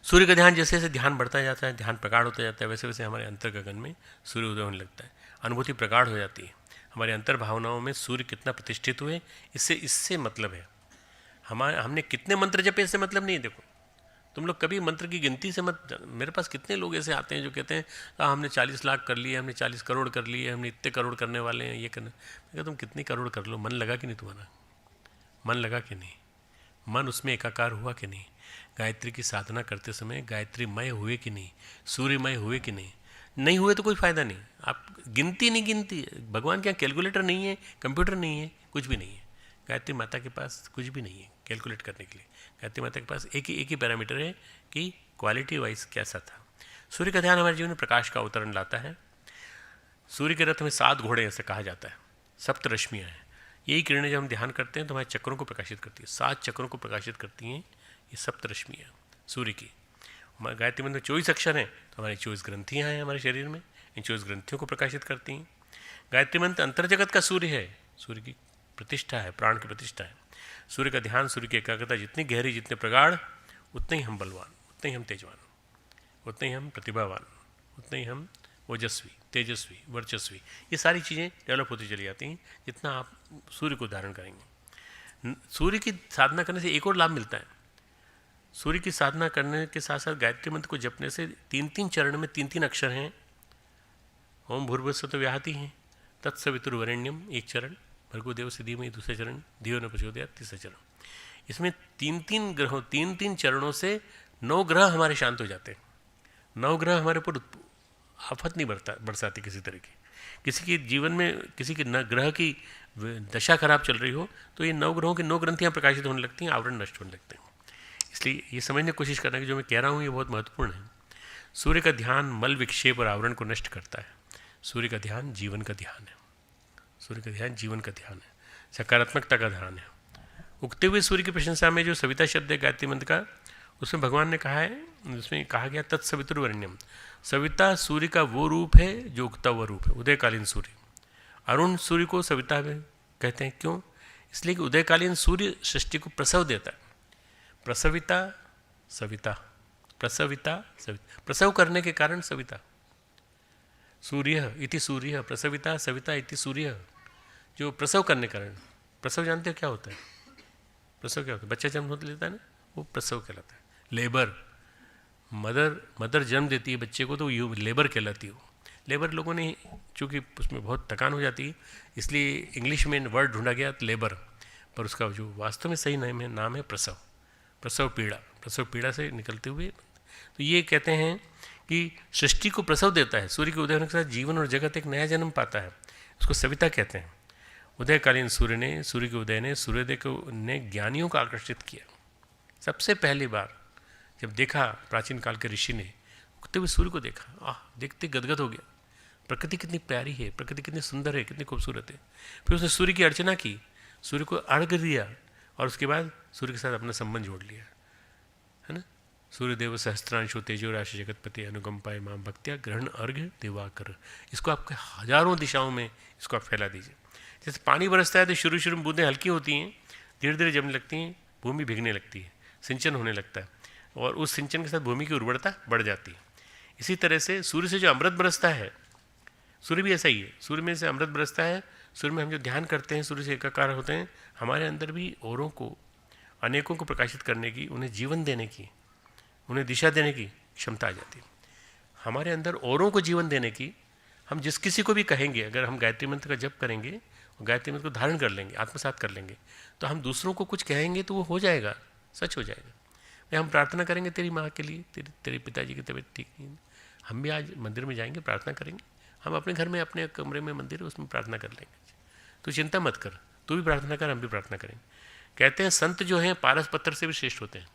सूर्य का ध्यान जैसे जैसे ध्यान बढ़ता जाता है, ध्यान प्रगाढ़ होता जाता है, वैसे वैसे हमारे अंतर गगन में सूर्य उदय होने लगता है, अनुभूति प्रगाढ़ हो जाती है। हमारे अंतर भावनाओं में सूर्य कितना प्रतिष्ठित हुए, इससे मतलब है। हमने कितने मंत्र जपे इससे मतलब नहीं है। देखो तुम लोग कभी मंत्र की गिनती से मत, मेरे पास कितने लोग ऐसे आते हैं जो कहते हैं हमने 40 लाख कर लिए, हमने 40 करोड़ कर लिए, हमने इतने करोड़ करने वाले हैं, ये करना। मैं कहता तुम कितने करोड़ कर लो, मन लगा कि नहीं तुम्हारा? मन लगा कि नहीं? मन उसमें एकाकार हुआ कि नहीं, गायत्री की साधना करते समय गायत्रीमय हुए कि नहीं, सूर्यमय हुए कि नहीं, नहीं हुए तो कोई फायदा नहीं। आप गिनती नहीं गिनती, भगवान के यहाँ कैलकुलेटर नहीं है, कंप्यूटर नहीं है, कुछ भी नहीं है। गायत्री माता के पास कुछ भी नहीं है कैलकुलेट करने के लिए। गायत्री माता के पास एक ही पैरामीटर है कि क्वालिटी वाइज कैसा था। सूर्य का ध्यान हमारे जीवन में प्रकाश का अवतरण लाता है। सूर्य के रथ में 7 घोड़े ऐसे कहा जाता है, सप्त रश्मियाँ हैं। यही किरणें जब हम ध्यान करते हैं तो हमारे चक्रों को प्रकाशित करती है। 7 चक्रों को प्रकाशित करती हैं ये सप्त रश्मियाँ सूर्य की। हमारे गायत्री मंत्र में 24 अक्षर हैं, तो हमारी 24 ग्रंथियाँ हैं हमारे शरीर में, इन 24 ग्रंथियों को प्रकाशित करती हैं। गायत्री मंत्र अंतर जगत का सूर्य है, सूर्य की प्रतिष्ठा है, प्राण की प्रतिष्ठा है। सूर्य का ध्यान, सूर्य की एकाग्रता जितनी गहरी, जितने प्रगाढ़, उतने ही हम बलवान, उतने ही हम तेजवान, उतने ही हम प्रतिभावान, उतने ही हम ओजस्वी, तेजस्वी, वर्चस्वी, ये सारी चीज़ें डेवलप होती चली जाती हैं जितना आप सूर्य को धारण करेंगे। सूर्य की साधना करने से एक और लाभ मिलता है। सूर्य की साधना करने के साथ साथ गायत्री मंत्र को जपने से 3-3 चरण में 3-3 अक्षर हैं। ओम भूर्भुवस्सुः व्याहति हैं, तत्सवितुर्वरेण्यम एक चरण, भर्गो देवस्य धीमहि दूसरे चरण, धियो न प्रचोदयात् तीसरा चरण। इसमें 3-3 ग्रहों, 3-3 चरणों से 9 ग्रह हमारे शांत हो जाते हैं। 9 ग्रह हमारे ऊपर आफत नहीं बरसाती किसी तरह की। किसी के जीवन में किसी के ग्रह की दशा खराब चल रही हो तो ये 9 ग्रहों की 9 ग्रंथियाँ प्रकाशित होने लगती हैं, आवरण नष्ट होने लगते हैं। इसलिए ये समझने की कोशिश करना कि जो मैं कह रहा हूँ ये बहुत महत्वपूर्ण है। सूर्य का ध्यान मल विक्षेप और आवरण को नष्ट करता है। सूर्य का ध्यान जीवन का ध्यान है। सूर्य का ध्यान जीवन का ध्यान है, सकारात्मकता का ध्यान है। उगते हुए सूर्य की प्रशंसा में जो सविता शब्द है गायत्री मंत्र का, उसमें भगवान ने कहा है, उसमें कहा गया तत्सवितुर्वरेण्यम। सविता सूर्य का वो रूप है जो उगता हुआ रूप है, उदयकालीन सूर्य। अरुण सूर्य को सविता में कहते हैं, क्यों? इसलिए कि उदयकालीन सूर्य सृष्टि को प्रसव देता है। प्रसविता सविता, प्रसविता सविता, प्रसव करने के कारण सविता। सूर्य इति सूर्य, प्रसविता सविता इति सूर्य, जो प्रसव करने के कारण। प्रसव जानते हो क्या होता है? प्रसव क्या होता है? बच्चा जन्म होता लेता है ना, वो प्रसव कहलाता है। लेबर, मदर जन्म देती है बच्चे को तो ये लेबर कहलाती है। लेबर लोगों ने, चूँकि उसमें बहुत थकान हो जाती है, इसलिए इंग्लिश में वर्ड ढूंढा गया लेबर, पर उसका जो वास्तव में सही नाम है प्रसव। प्रसव पीड़ा, प्रसव पीड़ा से निकलते हुए। तो ये कहते हैं कि सृष्टि को प्रसव देता है। सूर्य के उदय होने के साथ जीवन और जगत एक नया जन्म पाता है, उसको सविता कहते हैं। उदयकालीन सूर्य के उदय ने सूर्योदय को ने ज्ञानियों को आकर्षित किया। सबसे पहली बार जब देखा प्राचीन काल के ऋषि ने उगते हुए सूर्य को देखा, देखते गदगद हो गया। प्रकृति कितनी प्यारी है, प्रकृति कितनी सुंदर है, कितनी खूबसूरत है। फिर उसने सूर्य की अर्चना की, सूर्य को अर्घ्य दिया और उसके बाद सूर्य के साथ अपना संबंध जोड़ लिया, है ना। सूर्यदेव सहस्त्रांशो तेजो राशि जगतपति अनुकंपाय माम भक्त्या ग्रहण अर्घ्य दिवाकर। इसको आपके हजारों दिशाओं में इसको आप फैला दीजिए। जैसे पानी बरसता है तो शुरू में बूंदें हल्की होती हैं, धीरे धीरे जमने लगती हैं, भूमि भीगने लगती है, सिंचन होने लगता है और उस सिंचन के साथ भूमि की उर्वरता बढ़ जाती है। इसी तरह से सूर्य से जो अमृत बरसता है, सूर्य भी ऐसा ही है, सूर्य में से अमृत बरसता है। सूर्य में हम जो ध्यान करते हैं, सूर्य से एकाकार होते हैं, हमारे अंदर भी औरों को, अनेकों को प्रकाशित करने की, उन्हें जीवन देने की, उन्हें दिशा देने की क्षमता आ जाती है। हमारे अंदर औरों को जीवन देने की, हम जिस किसी को भी कहेंगे, अगर हम गायत्री मंत्र का जप करेंगे और गायत्री मंत्र को धारण कर लेंगे, आत्मसात कर लेंगे, तो हम दूसरों को कुछ कहेंगे तो वो हो जाएगा, सच हो जाएगा। हम प्रार्थना करेंगे तेरी माँ के लिए, तेरे पिताजी की तबीयत ठीक नहीं है, हम भी आज मंदिर में जाएंगे, प्रार्थना करेंगे। हम अपने घर में, अपने कमरे में मंदिर है, उसमें प्रार्थना कर लेंगे। तो चिंता मत कर, तू भी प्रार्थना कर, हम भी प्रार्थना करेंगे। कहते हैं संत जो हैं पारस पत्थर से भी श्रेष्ठ होते हैं।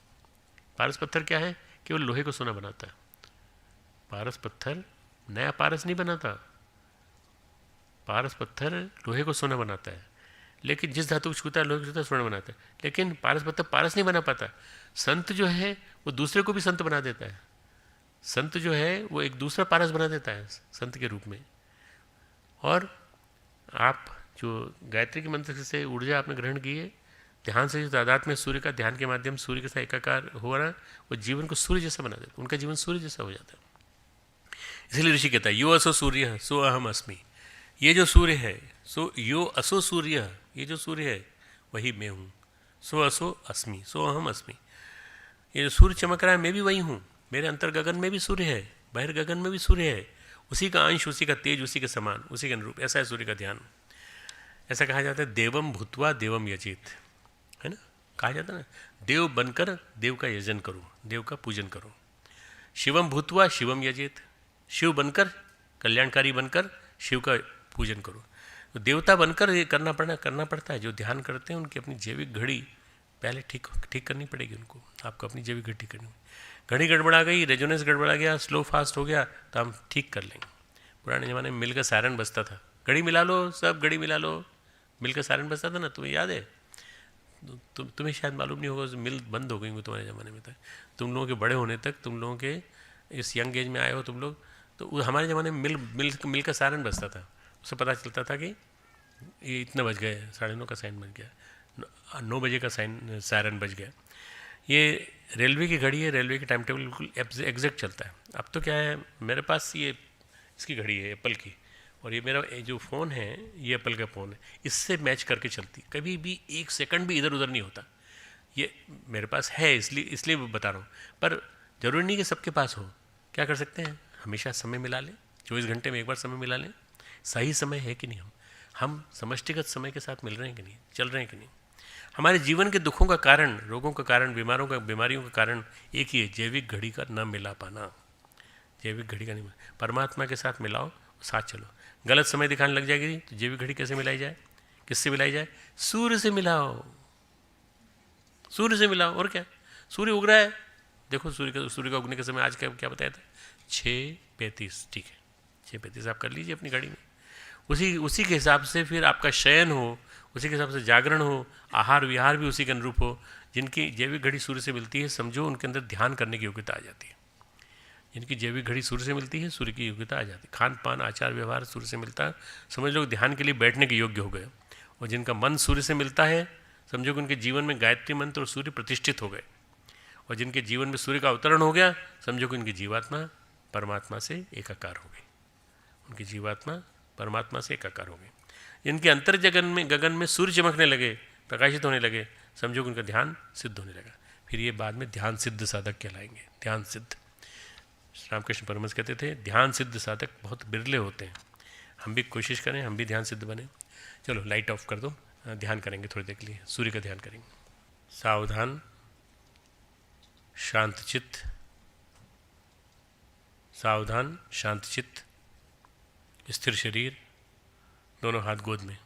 पारस पत्थर क्या है? केवल लोहे को सोना बनाता है। पारस पत्थर नया पारस नहीं बनाता, पारस पत्थर लोहे को सोना बनाता है। लेकिन जिस धातु को छूता है, लोहे को छूता है, सोना बनाता है। लेकिन पारस पत्थर पारस नहीं बना पाता। संत जो है वो दूसरे को भी संत बना देता है। संत जो है वो एक दूसरा पारस बना देता है संत के रूप में। और आप जो गायत्री के मंत्र से ऊर्जा आपने ग्रहण की है, ध्यान से जो तादाद में सूर्य का ध्यान के माध्यम सूर्य के साथ एकाकार हो रहा है, वो जीवन को सूर्य जैसा बना देता है। उनका जीवन सूर्य जैसा हो जाता है। इसलिए ऋषि कहता है यो असो सूर्य सो अहम अस्मि। ये जो सूर्य है, सो यो असो सूर्य, ये जो सूर्य है वही मैं हूँ। सो असो अस्मि, सो अहम अस्मि। ये जो सूर्य चमक रहा है, मैं भी वही हूँ। मेरे अंतर गगन में भी सूर्य है, बाहर गगन में भी सूर्य है। उसी का अंश, उसी का तेज, उसी के समान, उसी के अनुरूप। ऐसा है सूर्य का ध्यान। ऐसा कहा जाता है देवम भूत्वा देवम यजित, है ना। कहा जाता है ना, देव बनकर देव का यजन करो, देव का पूजन करो। शिवम भूतवा शिवम यजेत, शिव बनकर, कल्याणकारी बनकर शिव का पूजन करो। तो देवता बनकर ये करना पड़ता है। जो ध्यान करते हैं उनकी अपनी जैविक घड़ी पहले ठीक करनी पड़ेगी उनको। आपको अपनी जैविक घड़ी ठीक करनी, घड़ी गड़बड़ा गई, रेजोनेंस गड़बड़ा गया, स्लो फास्ट हो गया, तो हम ठीक कर लेंगे। पुराने ज़माने में मिल का सायरन बजता था, घड़ी मिला लो, सब घड़ी मिला लो, मिल का सायरन बजता था ना, तुम्हें याद है? तुम्हें शायद मालूम नहीं होगा, मिल बंद हो गई वो तुम्हारे ज़माने में तक, तुम लोगों के बड़े होने तक, तुम लोगों के इस यंग एज में आए हो तुम लोग, तो हमारे ज़माने में मिल का सायरन बजता था। उससे पता चलता था कि ये इतना बज गए, 9:30 का साइन बज गया, 9 बजे का सायरन बज गया। ये रेलवे की घड़ी है, रेलवे की टाइम टेबल बिल्कुल एग्जैक्ट चलता है। अब तो क्या है, मेरे पास ये इसकी घड़ी है एप्पल की, और ये मेरा जो फ़ोन है ये एप्पल का फ़ोन है, इससे मैच करके चलती, कभी भी 1 सेकंड भी इधर उधर नहीं होता। ये मेरे पास है इसलिए बता रहा हूँ, पर ज़रूरी नहीं कि सबके पास हो। क्या कर सकते हैं, हमेशा समय मिला लें, 24 घंटे में एक बार समय मिला लें। सही समय है कि नहीं, हम समष्टिगत समय के साथ मिल रहे हैं कि नहीं, चल रहे हैं कि नहीं। हमारे जीवन के दुखों का कारण, रोगों का कारण, बीमारियों का कारण एक ही है, जैविक घड़ी का न मिला पाना। जैविक घड़ी का नहीं मिला, परमात्मा के साथ मिलाओ, साथ चलो। गलत समय दिखाने लग जाएगी तो जैविक घड़ी कैसे मिलाई जाए, किससे मिलाई जाए? सूर्य से मिलाओ, सूर्य से मिलाओ। और क्या, सूर्य उग रहा है, देखो सूर्य का उगने का समय आज क्या बताया था, 6:35, ठीक है, 6:35 आप कर लीजिए अपनी घड़ी में। उसी के हिसाब से फिर आपका शयन हो, उसी के हिसाब से जागरण हो, आहार विहार भी उसी के अनुरूप हो। जिनकी जैविक घड़ी सूर्य से मिलती है, समझो उनके अंदर ध्यान करने की योग्यता आ जाती है। जिनकी जैविक घड़ी सूर्य से मिलती है, सूर्य की योग्यता आ जाती है। खान पान आचार व्यवहार सूर्य से मिलता है, समझ लो ध्यान के लिए बैठने के योग्य हो गए। और जिनका मन सूर्य से मिलता है, समझो कि उनके जीवन में गायत्री मंत्र और सूर्य प्रतिष्ठित हो गए। और जिनके जीवन में सूर्य का अवतरण हो गया, समझो कि उनकी जीवात्मा परमात्मा से एकाकार हो गई, उनकी जीवात्मा परमात्मा से एकाकार हो गई। जिनके अंतर गगन में सूर्य चमकने लगे, प्रकाशित होने लगे, समझो कि उनका ध्यान सिद्ध होने लगा। फिर ये बाद में ध्यान सिद्ध साधक कहलाएंगे। ध्यान सिद्ध, रामकृष्ण परमहंस कहते थे ध्यान सिद्ध साधक बहुत बिरले होते हैं। हम भी कोशिश करें, हम भी ध्यान सिद्ध बने। चलो लाइट ऑफ कर दो, ध्यान करेंगे थोड़ी देर के लिए, सूर्य का ध्यान करेंगे। सावधान, शांत चित्त, सावधान शांत चित्त, स्थिर शरीर, दोनों हाथ गोद में,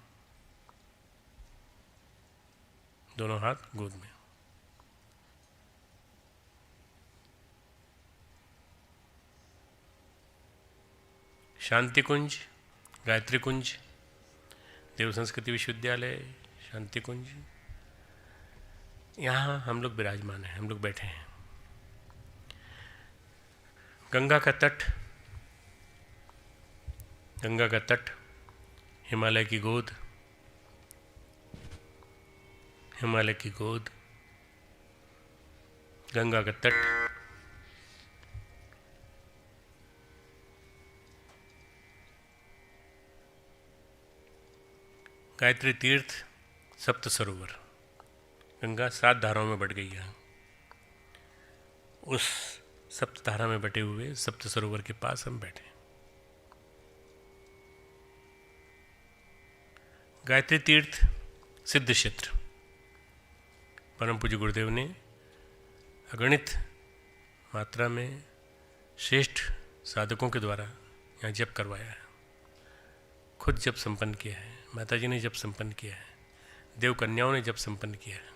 दोनों हाथ गोद में। शांति कुंज, गायत्री कुंज, देव संस्कृति विश्वविद्यालय शांति कुंज, यहाँ हम लोग विराजमान हैं, हम लोग बैठे हैं। गंगा का तट, गंगा का तट, हिमालय की गोद, हिमालय की गोद, गंगा का तट, गायत्री तीर्थ, सप्त सरोवर। गंगा 7 धाराओं में बट गई है। उस सप्त धारा में बटे हुए सप्त सरोवर के पास हम बैठे। गायत्री तीर्थ सिद्ध क्षेत्र, परम पूज्य गुरुदेव ने अगणित मात्रा में श्रेष्ठ साधकों के द्वारा यहाँ जप करवाया है। खुद जप संपन्न किया है, माता जी ने जप संपन्न किया है, देव कन्याओं ने जप संपन्न किया है।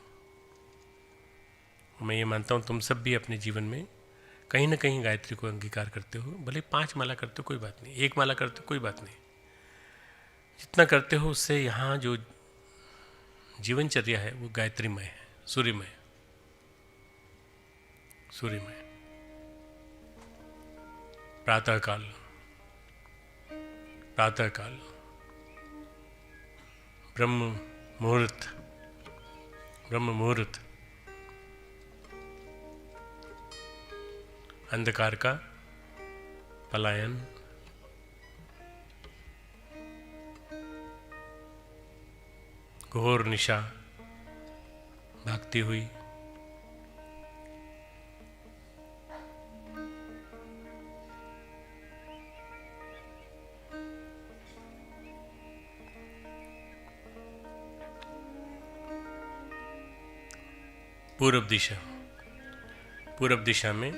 मैं ये मानता हूँ तुम सब भी अपने जीवन में कहीं ना कहीं गायत्री को अंगीकार करते हो। भले 5 माला करते हो कोई बात नहीं, 1 माला करते हो कोई बात नहीं, जितना करते हो उससे यहाँ जो जीवनचर्या है वो गायत्रीमय है, सूर्यमय, सूर्यमय। प्रातःकाल, प्रातःकाल, ब्रह्म मुहूर्त, ब्रह्म मुहूर्त, अंधकार का पलायन, घोर निशा भागती हुई, पूर्व दिशा, पूर्व दिशा में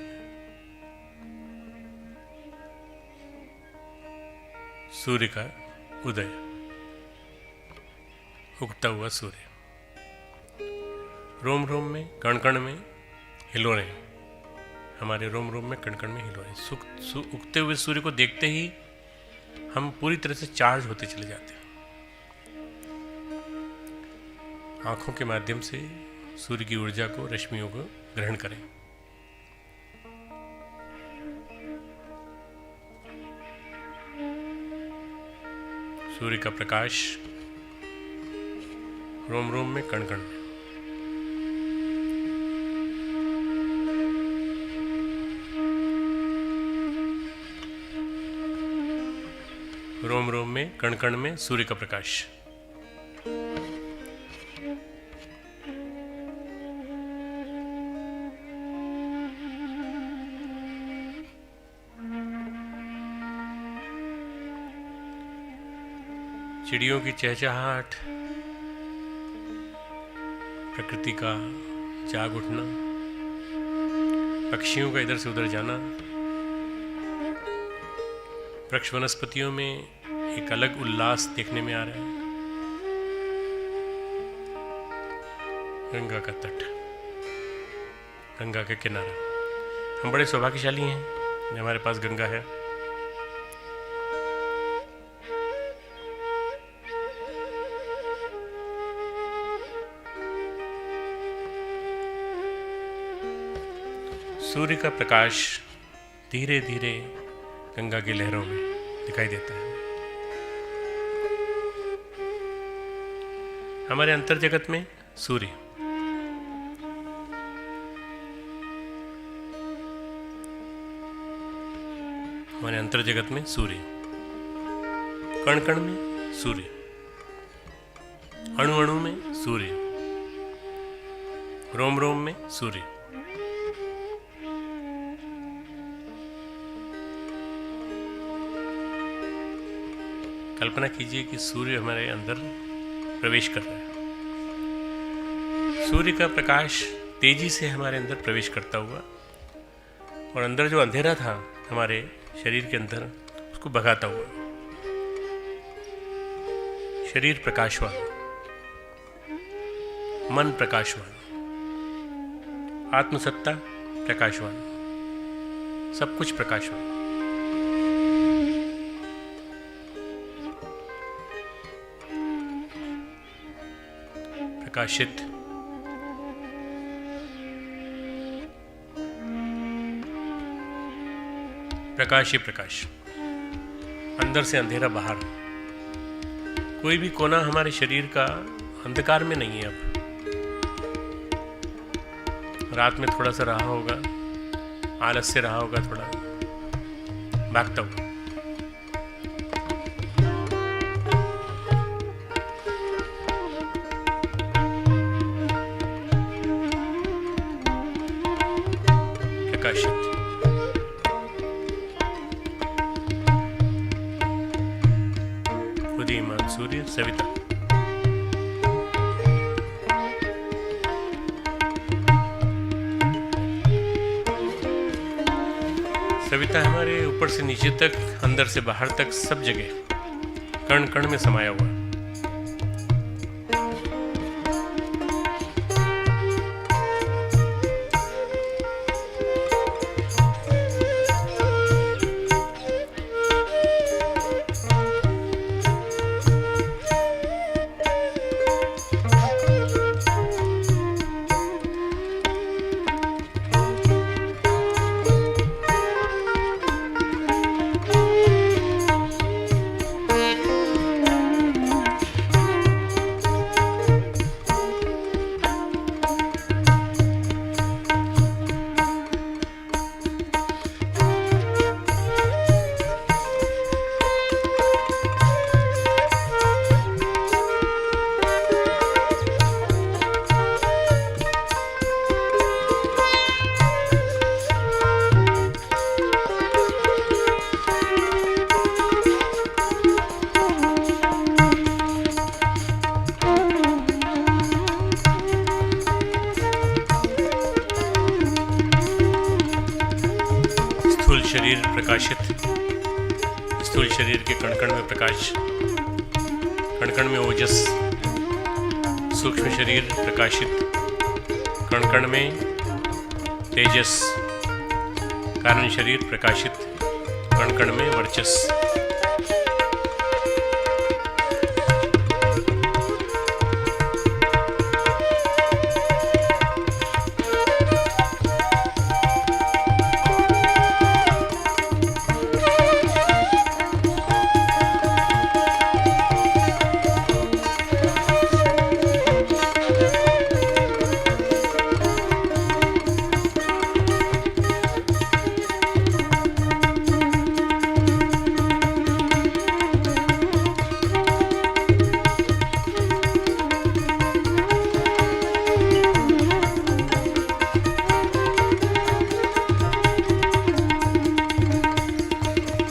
सूर्य का उदय, उगता हुआ सूर्य। रोम रोम में, कण कण में हिलोरें, हमारे रोम रोम में, कण कण में हिलोरें। उगते हुए सूर्य को देखते ही हम पूरी तरह से चार्ज होते चले जाते हैं। आंखों के माध्यम से सूर्य की ऊर्जा को, रश्मियों को ग्रहण करें। सूर्य का प्रकाश रोम रोम में, कण कण में। रोम रोम में, कण कण में सूर्य का प्रकाश। चिड़ियों की चहचहाहट, प्रकृति का जाग उठना, पक्षियों का इधर से उधर जाना, वृक्ष वनस्पतियों में एक अलग उल्लास देखने में आ रहा है। गंगा का तट, गंगा के किनारा। हम बड़े सौभाग्यशाली हैं कि हमारे पास गंगा है। सूर्य का प्रकाश धीरे धीरे गंगा की लहरों में दिखाई देता है। हमारे अंतर जगत में सूर्य, हमारे अंतर जगत में सूर्य, कण कण में सूर्य, अणु अणु में सूर्य, रोम रोम में सूर्य। कल्पना कीजिए कि सूर्य हमारे अंदर प्रवेश कर रहा है। सूर्य का प्रकाश तेजी से हमारे अंदर प्रवेश करता हुआ और अंदर जो अंधेरा था हमारे शरीर के अंदर, उसको भगाता हुआ। शरीर प्रकाशवान, मन प्रकाशवान, आत्मसत्ता प्रकाशवान, सब कुछ प्रकाशवान। प्रकाशित, प्रकाश ही प्रकाश, अंदर से अंधेरा बाहर। कोई भी कोना हमारे शरीर का अंधकार में नहीं है। अब रात में थोड़ा सा रहा होगा, आलस से रहा होगा, थोड़ा भागता हुआ। उदीयमान सूर्य, सविता। सविता हमारे ऊपर से नीचे तक, अंदर से बाहर तक, सब जगह कण कण में समाया हुआ। शरीर प्रकाशित, स्थूल शरीर के कण कण में प्रकाश, कण कण में ओजस, सूक्ष्म शरीर प्रकाशित, कण कण में तेजस, कारण शरीर प्रकाशित, कण कण में वर्चस।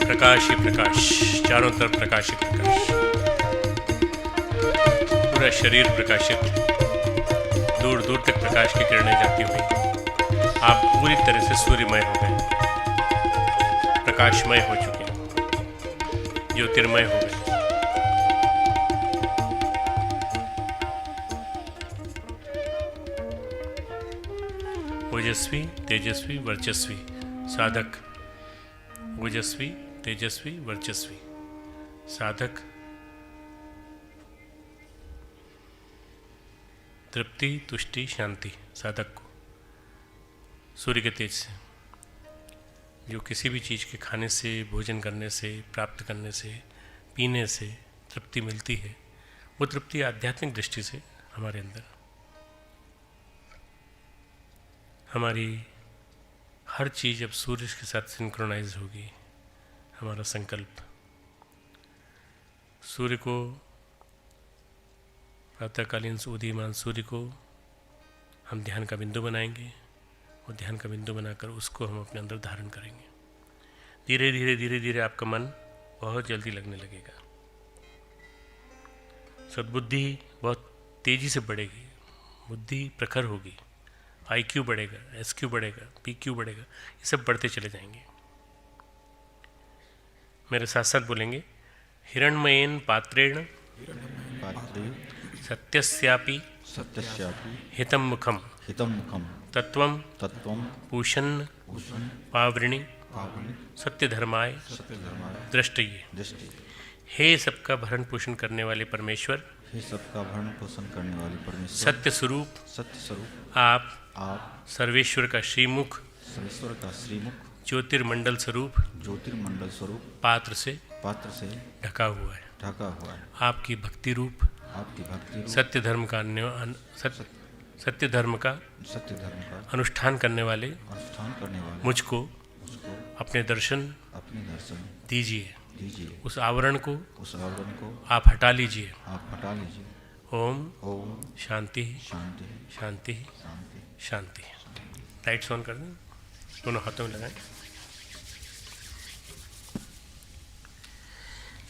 प्रकाश ही प्रकाश, चारों तरफ प्रकाश ही प्रकाश, पूरा शरीर प्रकाशित, दूर दूर तक प्रकाश की किरणें जाती हुई आप पूरी तरह से सूर्यमय हो गए, प्रकाशमय हो चुके हैं, ज्योतिर्मय हो गए। ओजस्वी, तेजस्वी, वर्चस्वी साधक, ओजस्वी, तेजस्वी, वर्चस्वी साधक, तृप्ति, तुष्टि, शांति साधक को सूर्य के तेज से, जो किसी भी चीज़ के खाने से, भोजन करने से, प्राप्त करने से, पीने से तृप्ति मिलती है, वो तृप्ति आध्यात्मिक दृष्टि से हमारे अंदर, हमारी हर चीज़ अब सूर्य के साथ सिंक्रोनाइज होगी। हमारा संकल्प सूर्य को, प्रातःकालीन उदीयमान सूर्य को हम ध्यान का बिंदु बनाएंगे और ध्यान का बिंदु बनाकर उसको हम अपने अंदर धारण करेंगे। धीरे धीरे धीरे धीरे आपका मन बहुत जल्दी लगने लगेगा, सद्बुद्धि बहुत तेज़ी से बढ़ेगी, बुद्धि प्रखर होगी, IQ बढ़ेगा, SQ बढ़ेगा, PQ बढ़ेगा, ये सब बढ़ते चले जाएंगे। मेरे साथ साथ बोलेंगे, हिरण्मयेन पात्रेण सत्यस्यापि हितं मुखम तत्वं पूषन् पावृणि सत्यधर्माय दृष्टये। हे सबका भरण पोषण करने वाले परमेश्वर, हे सबका भरण पोषण करने वाले परमेश्वर, सत्य स्वरूप आप सर्वेश्वर का श्रीमुख, सर्वेश्वर का श्रीमुख, ज्योतिर्मंडल स्वरूप पात्र से ढका हुआ है। आपकी भक्ति रूप सत्य धर्म का अनुष्ठान करने वाले मुझको अपने दर्शन दीजिए। उस आवरण को आप हटा लीजिए। ओम शांति शांति शांति। लाइट्स ऑन कर दें, दोनों हाथों में लगाएं।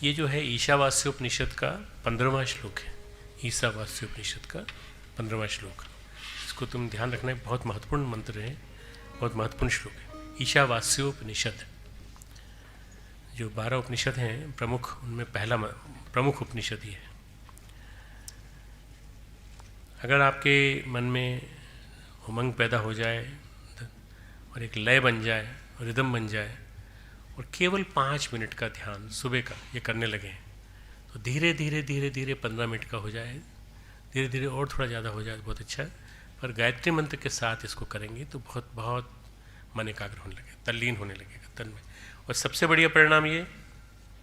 ये जो है ईशावास्योपनिषद का 15वां श्लोक है। ईशावास्योपनिषद का 15वां श्लोक, इसको तुम ध्यान रखना है, बहुत महत्वपूर्ण मंत्र है, बहुत महत्वपूर्ण श्लोक है। ईशावास्योपनिषद जो 12 उपनिषद हैं प्रमुख, उनमें पहला प्रमुख उपनिषद ही है। अगर आपके मन में उमंग पैदा हो जाए और एक लय बन जाए, रिदम बन जाए, और केवल 5 मिनट का ध्यान सुबह का ये करने लगे, तो धीरे धीरे धीरे धीरे 15 मिनट का हो जाए, धीरे धीरे और थोड़ा ज़्यादा हो जाए, बहुत अच्छा है। पर गायत्री मंत्र के साथ इसको करेंगे तो बहुत बहुत मन एकाग्र होने लगेगा, तल्लीन होने लगेगा तन में। और सबसे बढ़िया परिणाम ये,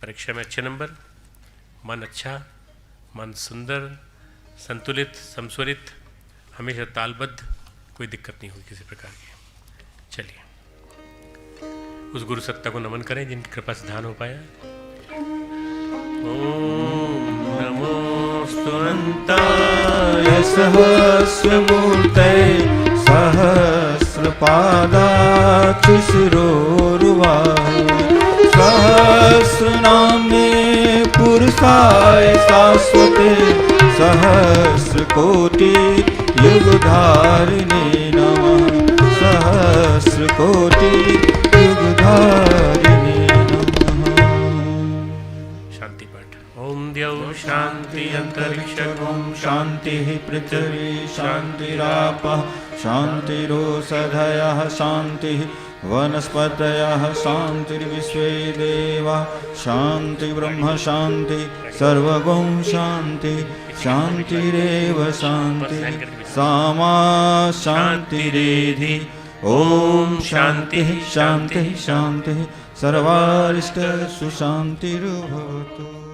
परीक्षा में अच्छे नंबर, मन अच्छा, मन सुंदर, संतुलित, समस्वरित, हमेशा तालबद्ध, कोई दिक्कत नहीं होगी किसी प्रकार की। चलिए उस गुरु सत्ता को नमन करें जिनकी कृपा से ध्यान हो पाया। ओम नमोस्तु अनंताय सहस्रमूर्तये सहस्रपादाच्युतशिरोरुबाहुः सहस्रनाम्ने पुरुषाय शाश्वते सहस्रकोटि युगधारिणे नमः सहस्रकोटि युगधारिणे शान्तिः पृथिवी शान्तिरापः शान्तिरोषधयः शान्तिः वनस्पतयः शान्तिर्विश्वे देवा शान्ति ब्रह्म शान्ति सर्वगुण शान्ति शान्तिरेव शान्ति सामा शान्तिरेधि ॐ शान्तिः शान्तिः शान्तिः सर्वारिष्ट सुशान्तिर्भवतु।